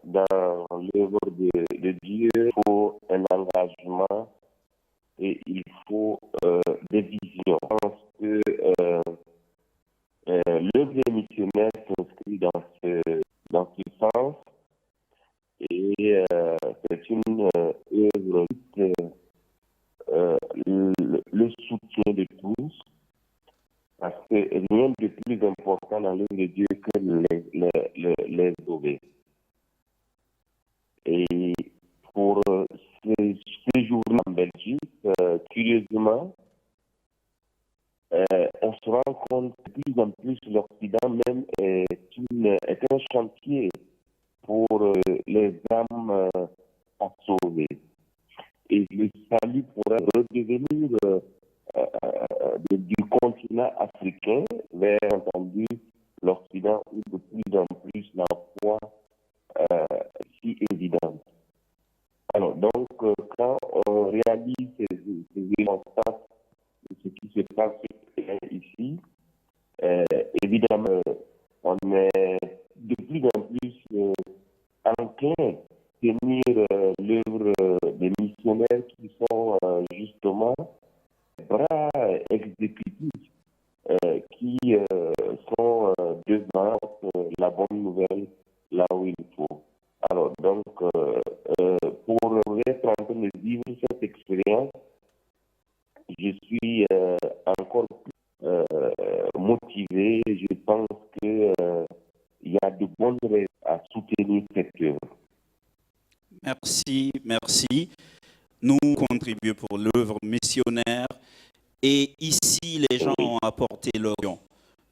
dans l'œuvre de Dieu, il faut un engagement et il faut des visions. Je pense que l'œuvre des missionnaires s'inscrit dans ce sens et c'est une œuvre le soutien de tous. Parce que rien de plus important dans l'œuvre de Dieu que les sauver. Et pour ce jour-là en Belgique, curieusement, on se rend compte que de plus en plus l'Occident même est un chantier pour les âmes à sauver. Et le salut pourrait redevenir du continent africain vers, entendu, l'Occident où de plus en plus la foi évidemment, on est de plus en plus enclin à tenir l'œuvre des missionnaires qui sont justement bras exécutifs qui sont devant la bonne nouvelle là où il faut. Alors donc, pour être en train de vivre cette expérience, je suis encore plus motivé. Je pense qu'il y a de bonnes raisons à soutenir cette œuvre. Merci, merci. Nous contribuons pour l'œuvre missionnaire et ici les gens ont apporté leur don.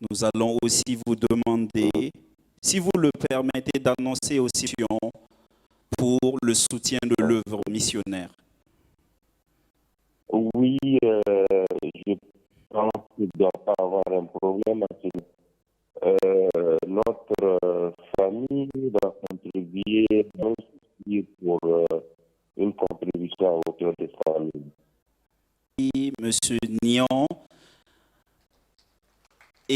Nous allons aussi vous demander, si vous le permettez, d'annoncer aussi pour le soutien de l'œuvre missionnaire. Oui, je pense qu'il ne doit pas avoir un problème à ce notre famille va contribuer aussi pour une contribution à hauteur de 100 000. Merci, Monsieur Nion.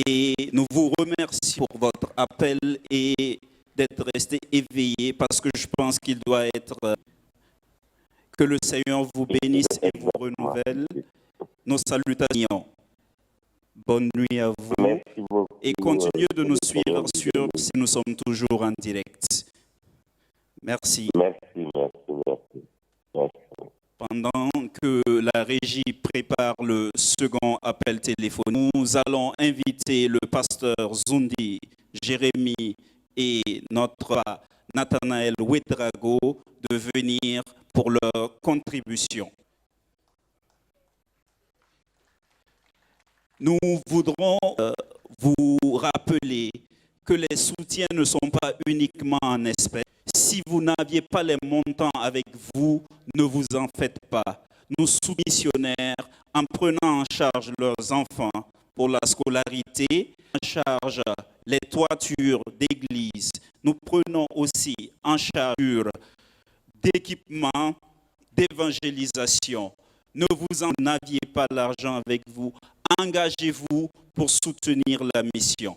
Et nous vous remercions pour votre appel et d'être resté éveillé parce que je pense qu'il doit être... Que le Seigneur vous bénisse et vous renouvelle. Nos salutations. Bonne nuit à vous. Et continuez de nous suivre sur si nous sommes toujours en direct. Merci. Merci. Pendant que la régie prépare le second appel téléphonique, nous allons inviter le pasteur Zundi, Jérémy et notre Nathanaël Ouedraogo de venir pour leur contribution. Nous voudrons vous rappeler que les soutiens ne sont pas uniquement en espèces. Si vous n'aviez pas les montants avec vous, ne vous en faites pas. Nous missionnaires, en prenant en charge leurs enfants pour la scolarité, en charge les toitures d'église, nous prenons aussi en charge d'équipement, d'évangélisation. Ne vous en aviez pas l'argent avec vous. Engagez-vous pour soutenir la mission.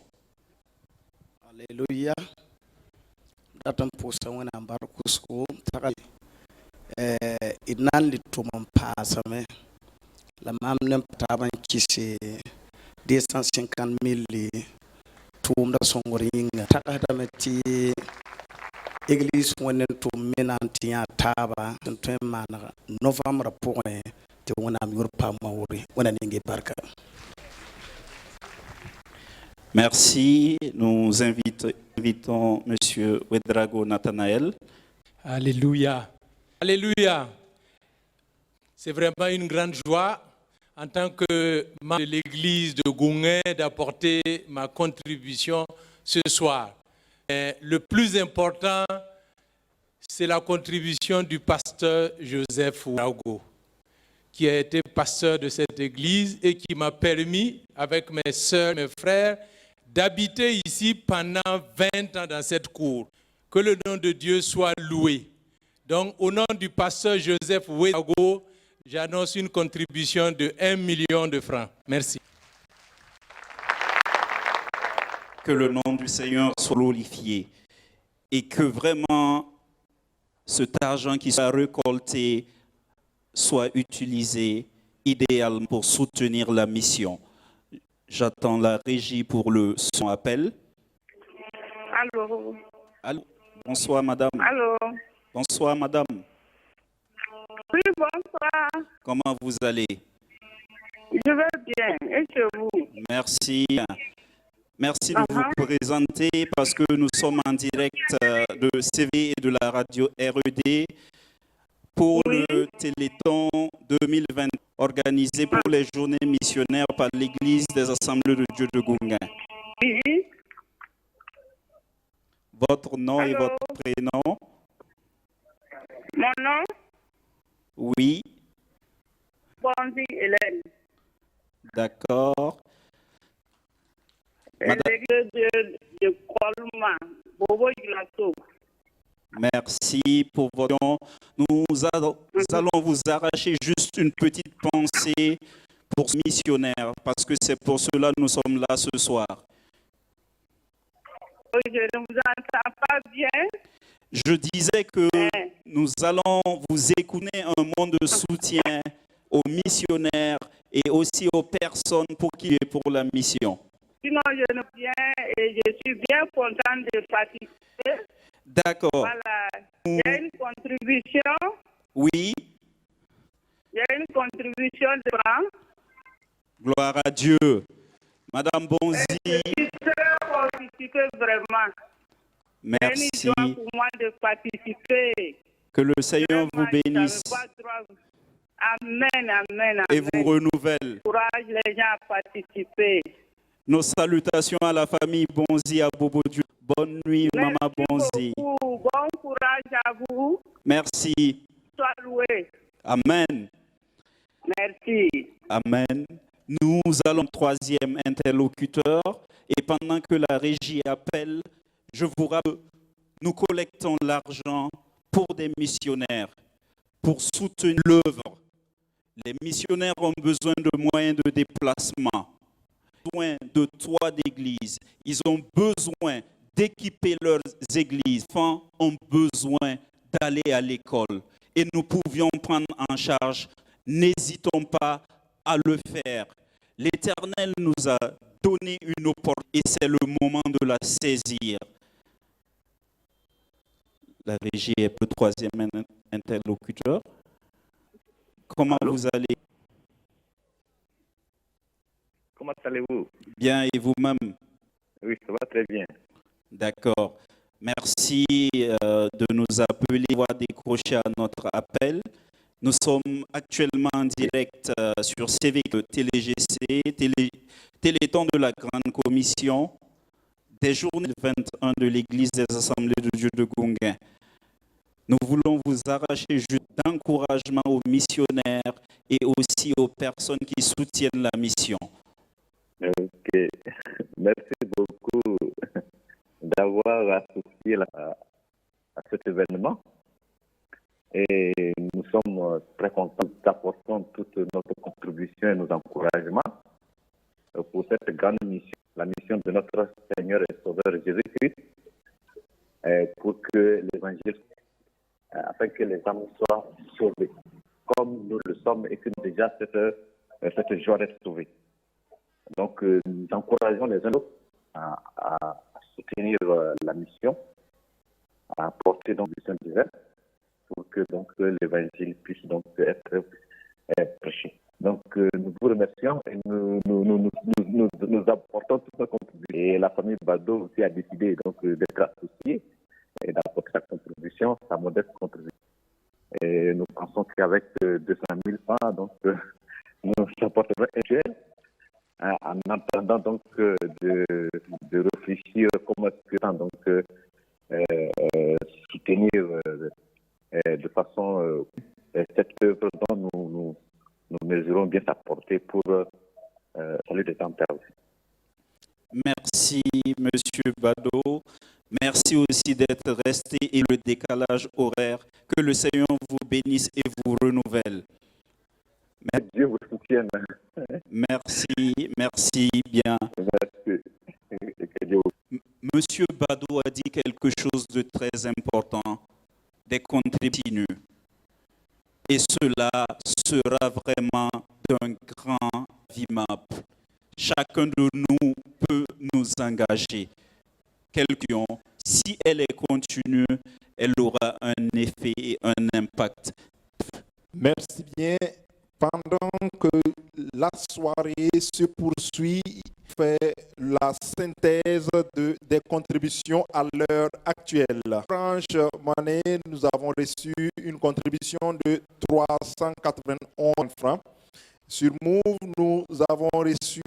Alléluia. Datan posa wana barkusko tagal inan litumam pasame la mamnem taban kisi 250 000 tumda songoringa takata meti église wonen tum menanti ya taba tum mana novembre point te wona mi pa mawri wona ninge barka. Merci. Nous invitons M. Ouedraogo Nathanaël. Alléluia. Alléluia. C'est vraiment une grande joie en tant que membre de l'église de Goungé d'apporter ma contribution ce soir. Et le plus important, c'est la contribution du pasteur Joseph Ouedraogo, qui a été pasteur de cette église et qui m'a permis, avec mes sœurs, mes frères, d'habiter ici pendant 20 ans dans cette cour. Que le nom de Dieu soit loué. Donc, au nom du pasteur Joseph Ouedraogo, j'annonce une contribution de 1 million de francs. Merci. Que le nom du Seigneur soit glorifié et que vraiment cet argent qui soit récolté soit utilisé idéalement pour soutenir la mission. J'attends la régie pour le son appel. Allô. Allô. Bonsoir, madame. Allô. Bonsoir, madame. Oui, bonsoir. Comment vous allez? Je vais bien. Et chez vous? Merci. Merci de vous présenter parce que nous sommes en direct de CV et de la radio RED pour le Téléthon 2020 organisé pour les journées missionnaires par l'Église des Assemblées de Dieu de Goungé. Oui. Votre nom et votre prénom? Mon nom? Oui. Bonzi Hélène. D'accord. L'église de Kolma, Bobo Gilasso. Merci pour votre don. Nous allons vous arracher juste une petite pensée pour ce missionnaire, parce que c'est pour cela que nous sommes là ce soir. je ne vous entends pas bien. Je disais que nous allons vous écouter un mot de soutien aux missionnaires et aussi aux personnes pour qui est pour la mission. Sinon, je ne viens et je suis bien content de participer. D'accord. Voilà. Il y a une contribution. Oui. Il y a une contribution de francs. Gloire à Dieu. Madame Bonzi. Je suis très participer vraiment. Merci. C'est une joie pour moi de participer. Que le Seigneur vous bénisse. Amen, amen, amen. Et vous renouvelle. Courage les gens à participer. Nos salutations à la famille Bonzi à Bobo Dieu. Bonne nuit, Merci Maman Bonzi. beaucoup. Bon courage à vous. Merci. Sois loué. Amen. Merci. Amen. Nous allons au troisième interlocuteur et pendant que la régie appelle, je vous rappelle, nous collectons l'argent pour des missionnaires, pour soutenir l'œuvre. Les missionnaires ont besoin de moyens de déplacement, besoin de toits d'église. Ils ont besoin d'équiper leurs églises. Les enfants ont besoin d'aller à l'école et nous pouvions prendre en charge. N'hésitons pas à le faire. L'Éternel nous a donné une opportunité et c'est le moment de la saisir. La régie est le troisième interlocuteur. Comment vous allez? Comment allez-vous? Bien, et vous-même? Oui, ça va très bien. D'accord. Merci de nous appeler, d'avoir décroché à notre appel. Nous sommes actuellement en direct sur CVC, TéléGC, Téléthon de la Grande Commission, des journées 21 de l'Église des Assemblées de Dieu de Gonguin. Nous voulons vous arracher juste d'encouragement aux missionnaires et aussi aux personnes qui soutiennent la mission. Ok, merci beaucoup d'avoir associé à cet événement. Et nous sommes très contents d'apporter toute notre contribution et nos encouragements pour cette grande mission, la mission de notre Seigneur et Sauveur Jésus-Christ, pour que l'évangile, afin que les âmes soient sauvées, comme nous le sommes et que déjà cette joie d'être sauvée. Donc, nous encourageons les uns à soutenir la mission, à apporter donc du Saint-Divin, pour que donc l'évangile puisse donc être prêché. Donc nous vous remercions et nous apportons toute notre contribution. Et la famille Bado aussi a décidé donc d'être associée et d'apporter sa contribution, sa modeste contribution. Et nous pensons qu'avec 200 000 francs, donc nous apporterons un gel en attendant donc de réfléchir comment est-ce que donc soutenir de façon cette œuvre dont nous mesurons bien sa portée pour salut des temps aussi. Merci, Monsieur Bado. Merci aussi d'être resté et le décalage horaire. Que le Seigneur vous bénisse et vous renouvelle. Merci. Dieu vous soutienne. Merci, merci bien. Merci. Monsieur Bado a dit quelque chose de très important, des contributions. Et cela sera vraiment d'un grand VIMAP. Chacun de nous peut nous engager. Quelqu'un, si elle est continue, elle aura un effet et un impact. Merci bien. Pendant que la soirée se poursuit, fait la synthèse des contributions à l'heure actuelle. Franche Manet, nous avons reçu une contribution de 391 francs. Sur Move, nous avons reçu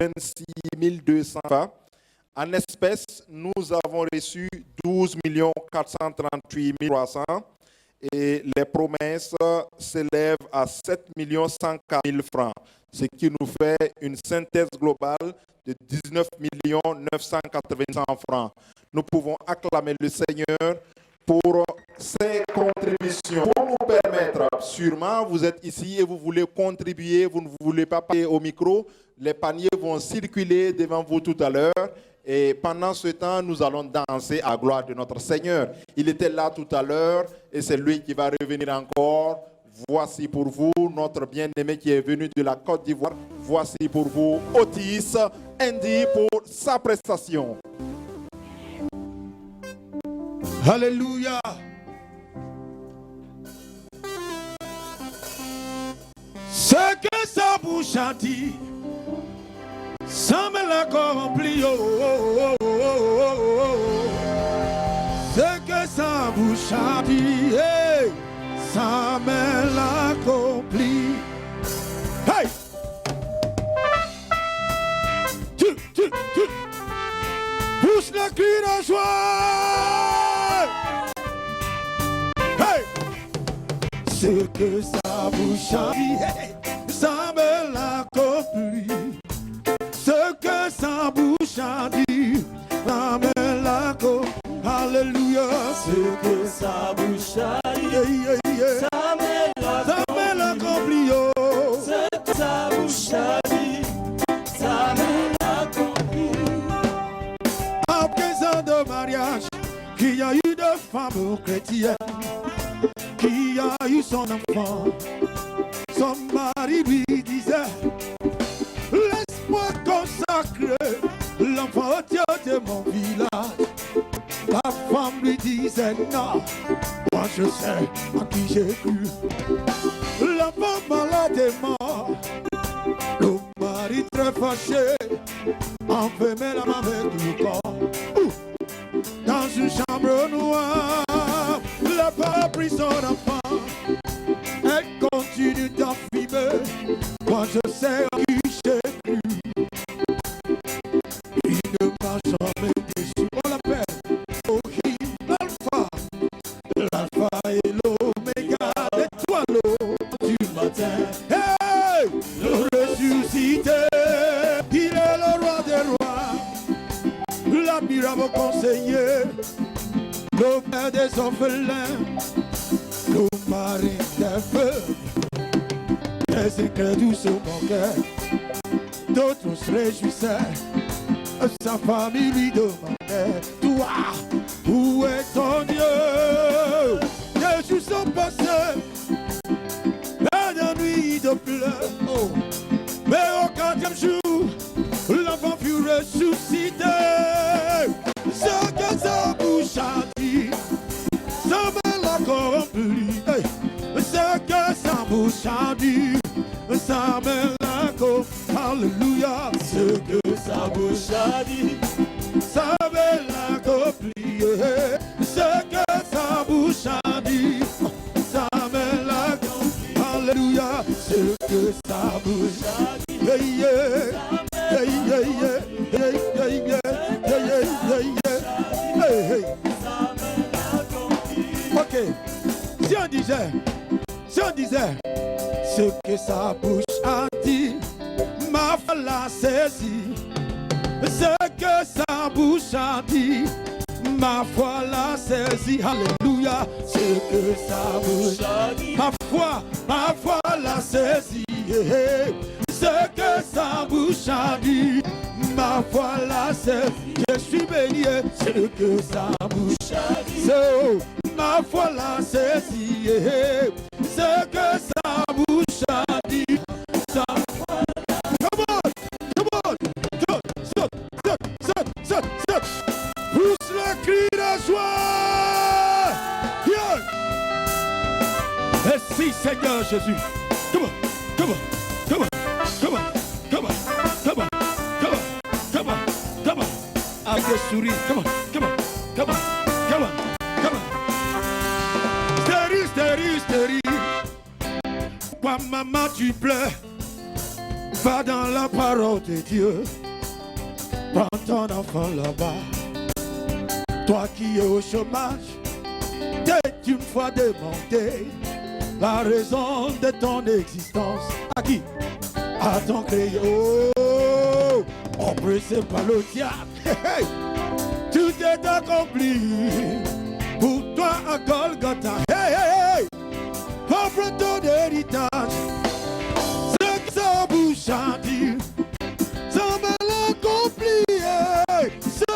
26 200 francs. En espèces, nous avons reçu 12 438 300 et les promesses s'élèvent à 7 104 000 francs, ce qui nous fait une synthèse globale de 19 980 francs. Nous pouvons acclamer le Seigneur pour ces contributions. Pour nous permettre, sûrement, vous êtes ici et vous voulez contribuer, vous ne voulez pas parler au micro, les paniers vont circuler devant vous tout à l'heure Et pendant ce temps, nous allons danser à gloire de notre Seigneur. Il était là tout à l'heure et c'est lui qui va revenir encore. Voici pour vous notre bien-aimé qui est venu de la Côte d'Ivoire. Voici pour vous Otis Andy pour sa prestation. Alléluia. Ce que sa bouche a dit, ça me l'accomplit. Ce que sa bouche a dit, hey, ça me l'accomplit. Hey! Tu. Pousse le cri de joie. Hey! Ce que sa bouche a dit, hey, ça me l'accomplit. Ce que sa bouche a dit, ça me l'accomplit. Alléluia. Ce que sa bouche a dit, ça me l'accomplit. Ce que sa bouche a dit, ça me l'accomplit. À 15 ans de mariage, qu'il y a eu de femmes chrétiennes, qui a eu son enfant, son mari lui disait, laisse-moi consacrer l'enfant au Dieu de mon village. La femme lui disait non, moi je sais en qui j'ai cru. L'enfant malade est mort, le mari très fâché enfermait la main avec le corps. Dans une chambre noire, la femme a pris son enfant, elle continue d'enfumer. Moi je sais en qui j'ai cru. Il ne m'a jamais déçu. On l'appelle l'alpha et l'oméga, l'étoile du matin. Hey! Le ressuscité, il est le roi des rois, l'admirable conseiller, le père des orphelins, le mari des veuves. Les incrédules se moquaient, d'autres se réjouissaient. Sa famille lui demandait, toi, où est ton Dieu? Les jours sont passés, la nuit de pleurs. Oh. Mais au 4e jour, l'enfant fut ressuscité. Ce que sa bouche a dit, ça me l'accomplit. Hey. Ce que sa bouche a dit, ça me l'accomplit. Alléluia. Ce que sa bouche a dit, ça me l'accomplit. Ce que sa bouche a dit, ça me l'accomplit. Alléluia. Ce que sa bouche a dit, hey, yeah, hey, yeah, yeah, hey, yeah, yeah, hey, yeah, hey, hey. Ok. Si on disait ce que sa bouche a dit, ma foi l'a saisi. Ce que sa bouche a dit, ma foi l'a saisi. Alléluia. Ce que sa bouche a dit, ma foi l'a saisi. Ce que sa bouche a dit, ma foi l'a saisi. Je suis béni. Ce que sa bouche a dit, ma foi l'a saisi. Ce que sa bouche a dit, sa foi l'a saisi. Come on. Saute. Pousse le cri de joie. Yeah. Merci Seigneur Jésus. Come on. Avec des sourires. Come on. Stérile. Pourquoi maman tu pleures? Va dans la parole de Dieu. Prends ton enfant là-bas. Toi qui es au chômage, t'es une fois demandé la raison de ton existence. À qui? À ton crayon. Oppressé par le diable. Hey, hey. Tout est accompli pour toi à Golgotha. Hey. Offre ton héritage. Ce que sa bouche a dit, ça me l'accomplit. Ce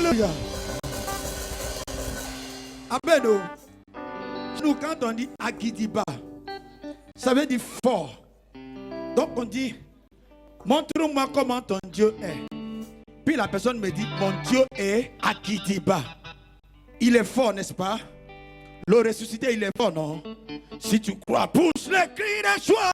Alléluia. Abeno, nous quand on dit Agidiba, ça veut dire fort. Donc on dit, montre-moi comment ton Dieu est. Puis la personne me dit, mon Dieu est Agidiba. Il est fort, n'est-ce pas? Le ressuscité, il est fort, non? Si tu crois, pousse les cris de joie.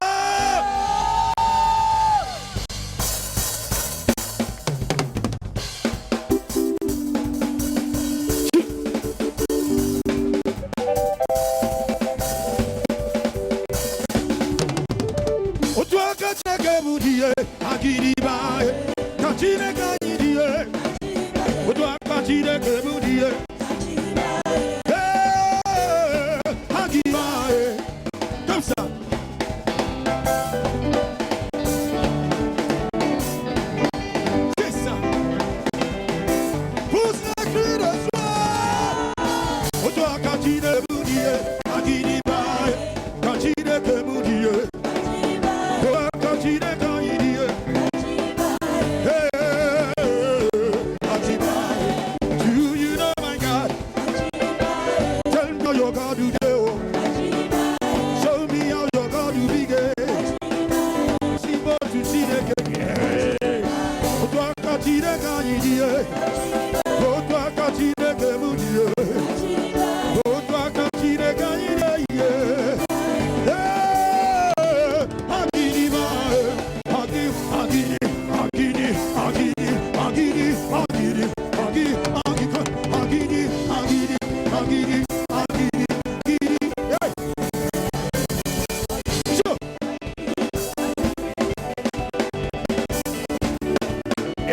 Comme ça. C'est ça. Pousse la cri de joie. Au toi quand il est boudié, quand il y va, quand il est que boudié. Quand il est quand il y est. Do you know my God? Tell me how your God do do. Show me how your God do big. Si bon tu sais que au toi quand il est quand il y est. Au toi quand il est que vous Dieu. Au toi quand il est quand il est.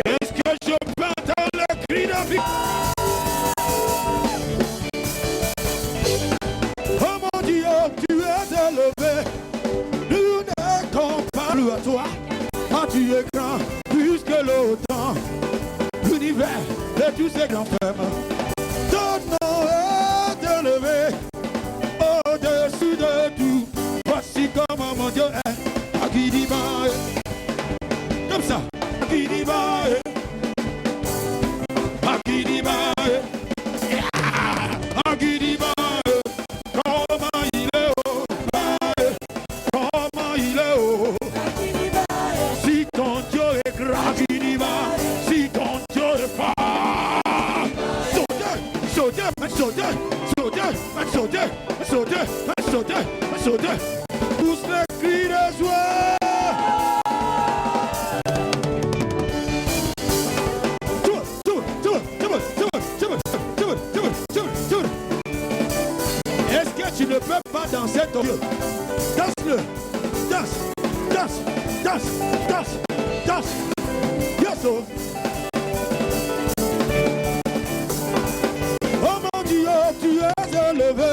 Est-ce que je peux entendre le cri de vie? Oh mon Dieu, tu es élevé. Nous ne comparons à toi. Ah, tu es grand, plus que l'automne. L'univers et tous ces grands femmes. Ton nom est élevé au-dessus de tout. Voici comment mon Dieu est. Agidiba. Comme ça. Agidiba. Agidiba. Agidiba. Comment il est haut. Comment il est haut. Si ton Dieu est grand. Agidiba. Si ton Dieu est fort. Sauter. Pousse les cris de joie. Est-ce que tu ne peux pas danser ton Dieu? Danse-le. Danse. Yes, oh. Oh mon Dieu, tu es élevé.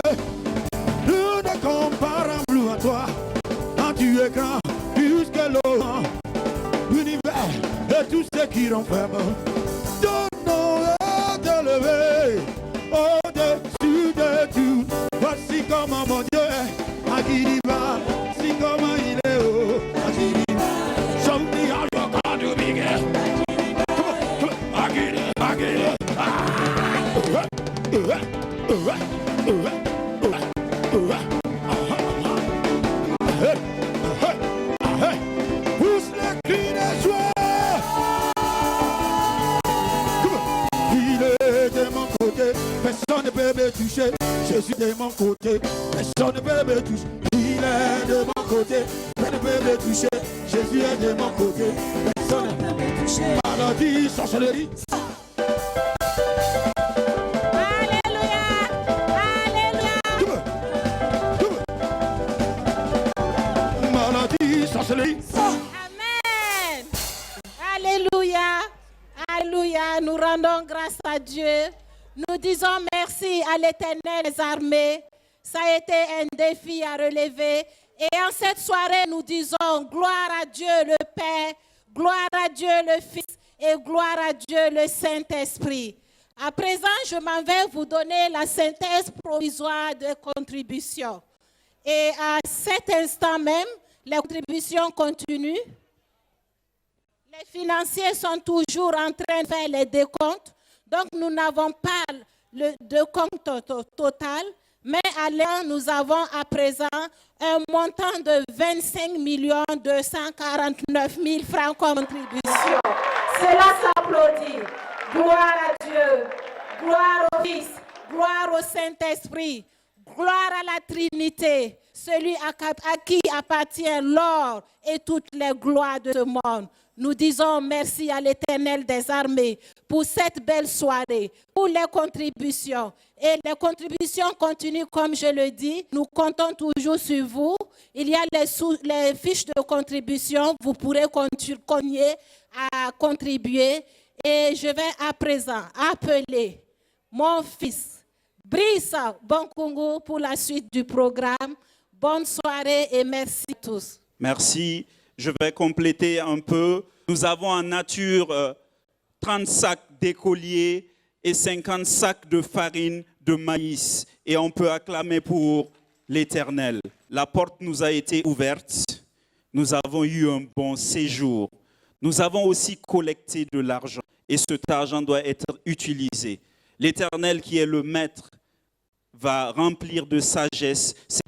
Nous ne comparons plus à toi. Quand tu es grand, plus que l'eau. L'univers et tout ce qui renferme. Ton nom est élevé au-dessus de tout. Voici comment mon Dieu est. Agidiba. Voici comment il est haut. Agidiba. Show me how your God do big. Come on. Agidiba. Pousse les cris de joie. Il est de mon côté, personne ne peut me toucher. Je suis de mon côté, personne ne peut me toucher. Il est de mon côté, personne ne peut me toucher. Jésus est de mon côté, personne ne peut me toucher. Maladie, sorcellerie. Amen. Alléluia. Alléluia. Nous rendons grâce à Dieu. Nous disons merci à l'Éternel des armées. Ça a été un défi à relever. Et en cette soirée, nous disons gloire à Dieu le Père, gloire à Dieu le Fils et gloire à Dieu le Saint-Esprit. À présent, je m'en vais vous donner la synthèse provisoire de contribution. Et à cet instant même, les contributions continuent. Les financiers sont toujours en train de faire les décomptes. Donc, nous n'avons pas de compte total, mais à l'heure, nous avons à présent un montant de 25 249 000 francs comme contribution. Cela s'applaudit. Gloire à Dieu, gloire au Fils, gloire au Saint-Esprit, gloire à la Trinité, celui à qui appartient l'or et toutes les gloires de ce monde. Nous disons merci à l'Éternel des armées pour cette belle soirée, pour les contributions. Et les contributions continuent, comme je le dis. Nous comptons toujours sur vous. Il y a les fiches de contribution. Vous pourrez continuer à contribuer. Et je vais à présent appeler mon fils, Brice Bonkungu, pour la suite du programme. Bonne soirée et merci à tous. Merci. Je vais compléter un peu. Nous avons en nature 30 sacs d'écoliers et 50 sacs de farine de maïs. Et on peut acclamer pour l'Éternel. La porte nous a été ouverte. Nous avons eu un bon séjour. Nous avons aussi collecté de l'argent. Et cet argent doit être utilisé. L'Éternel qui est le maître va remplir de sagesse ces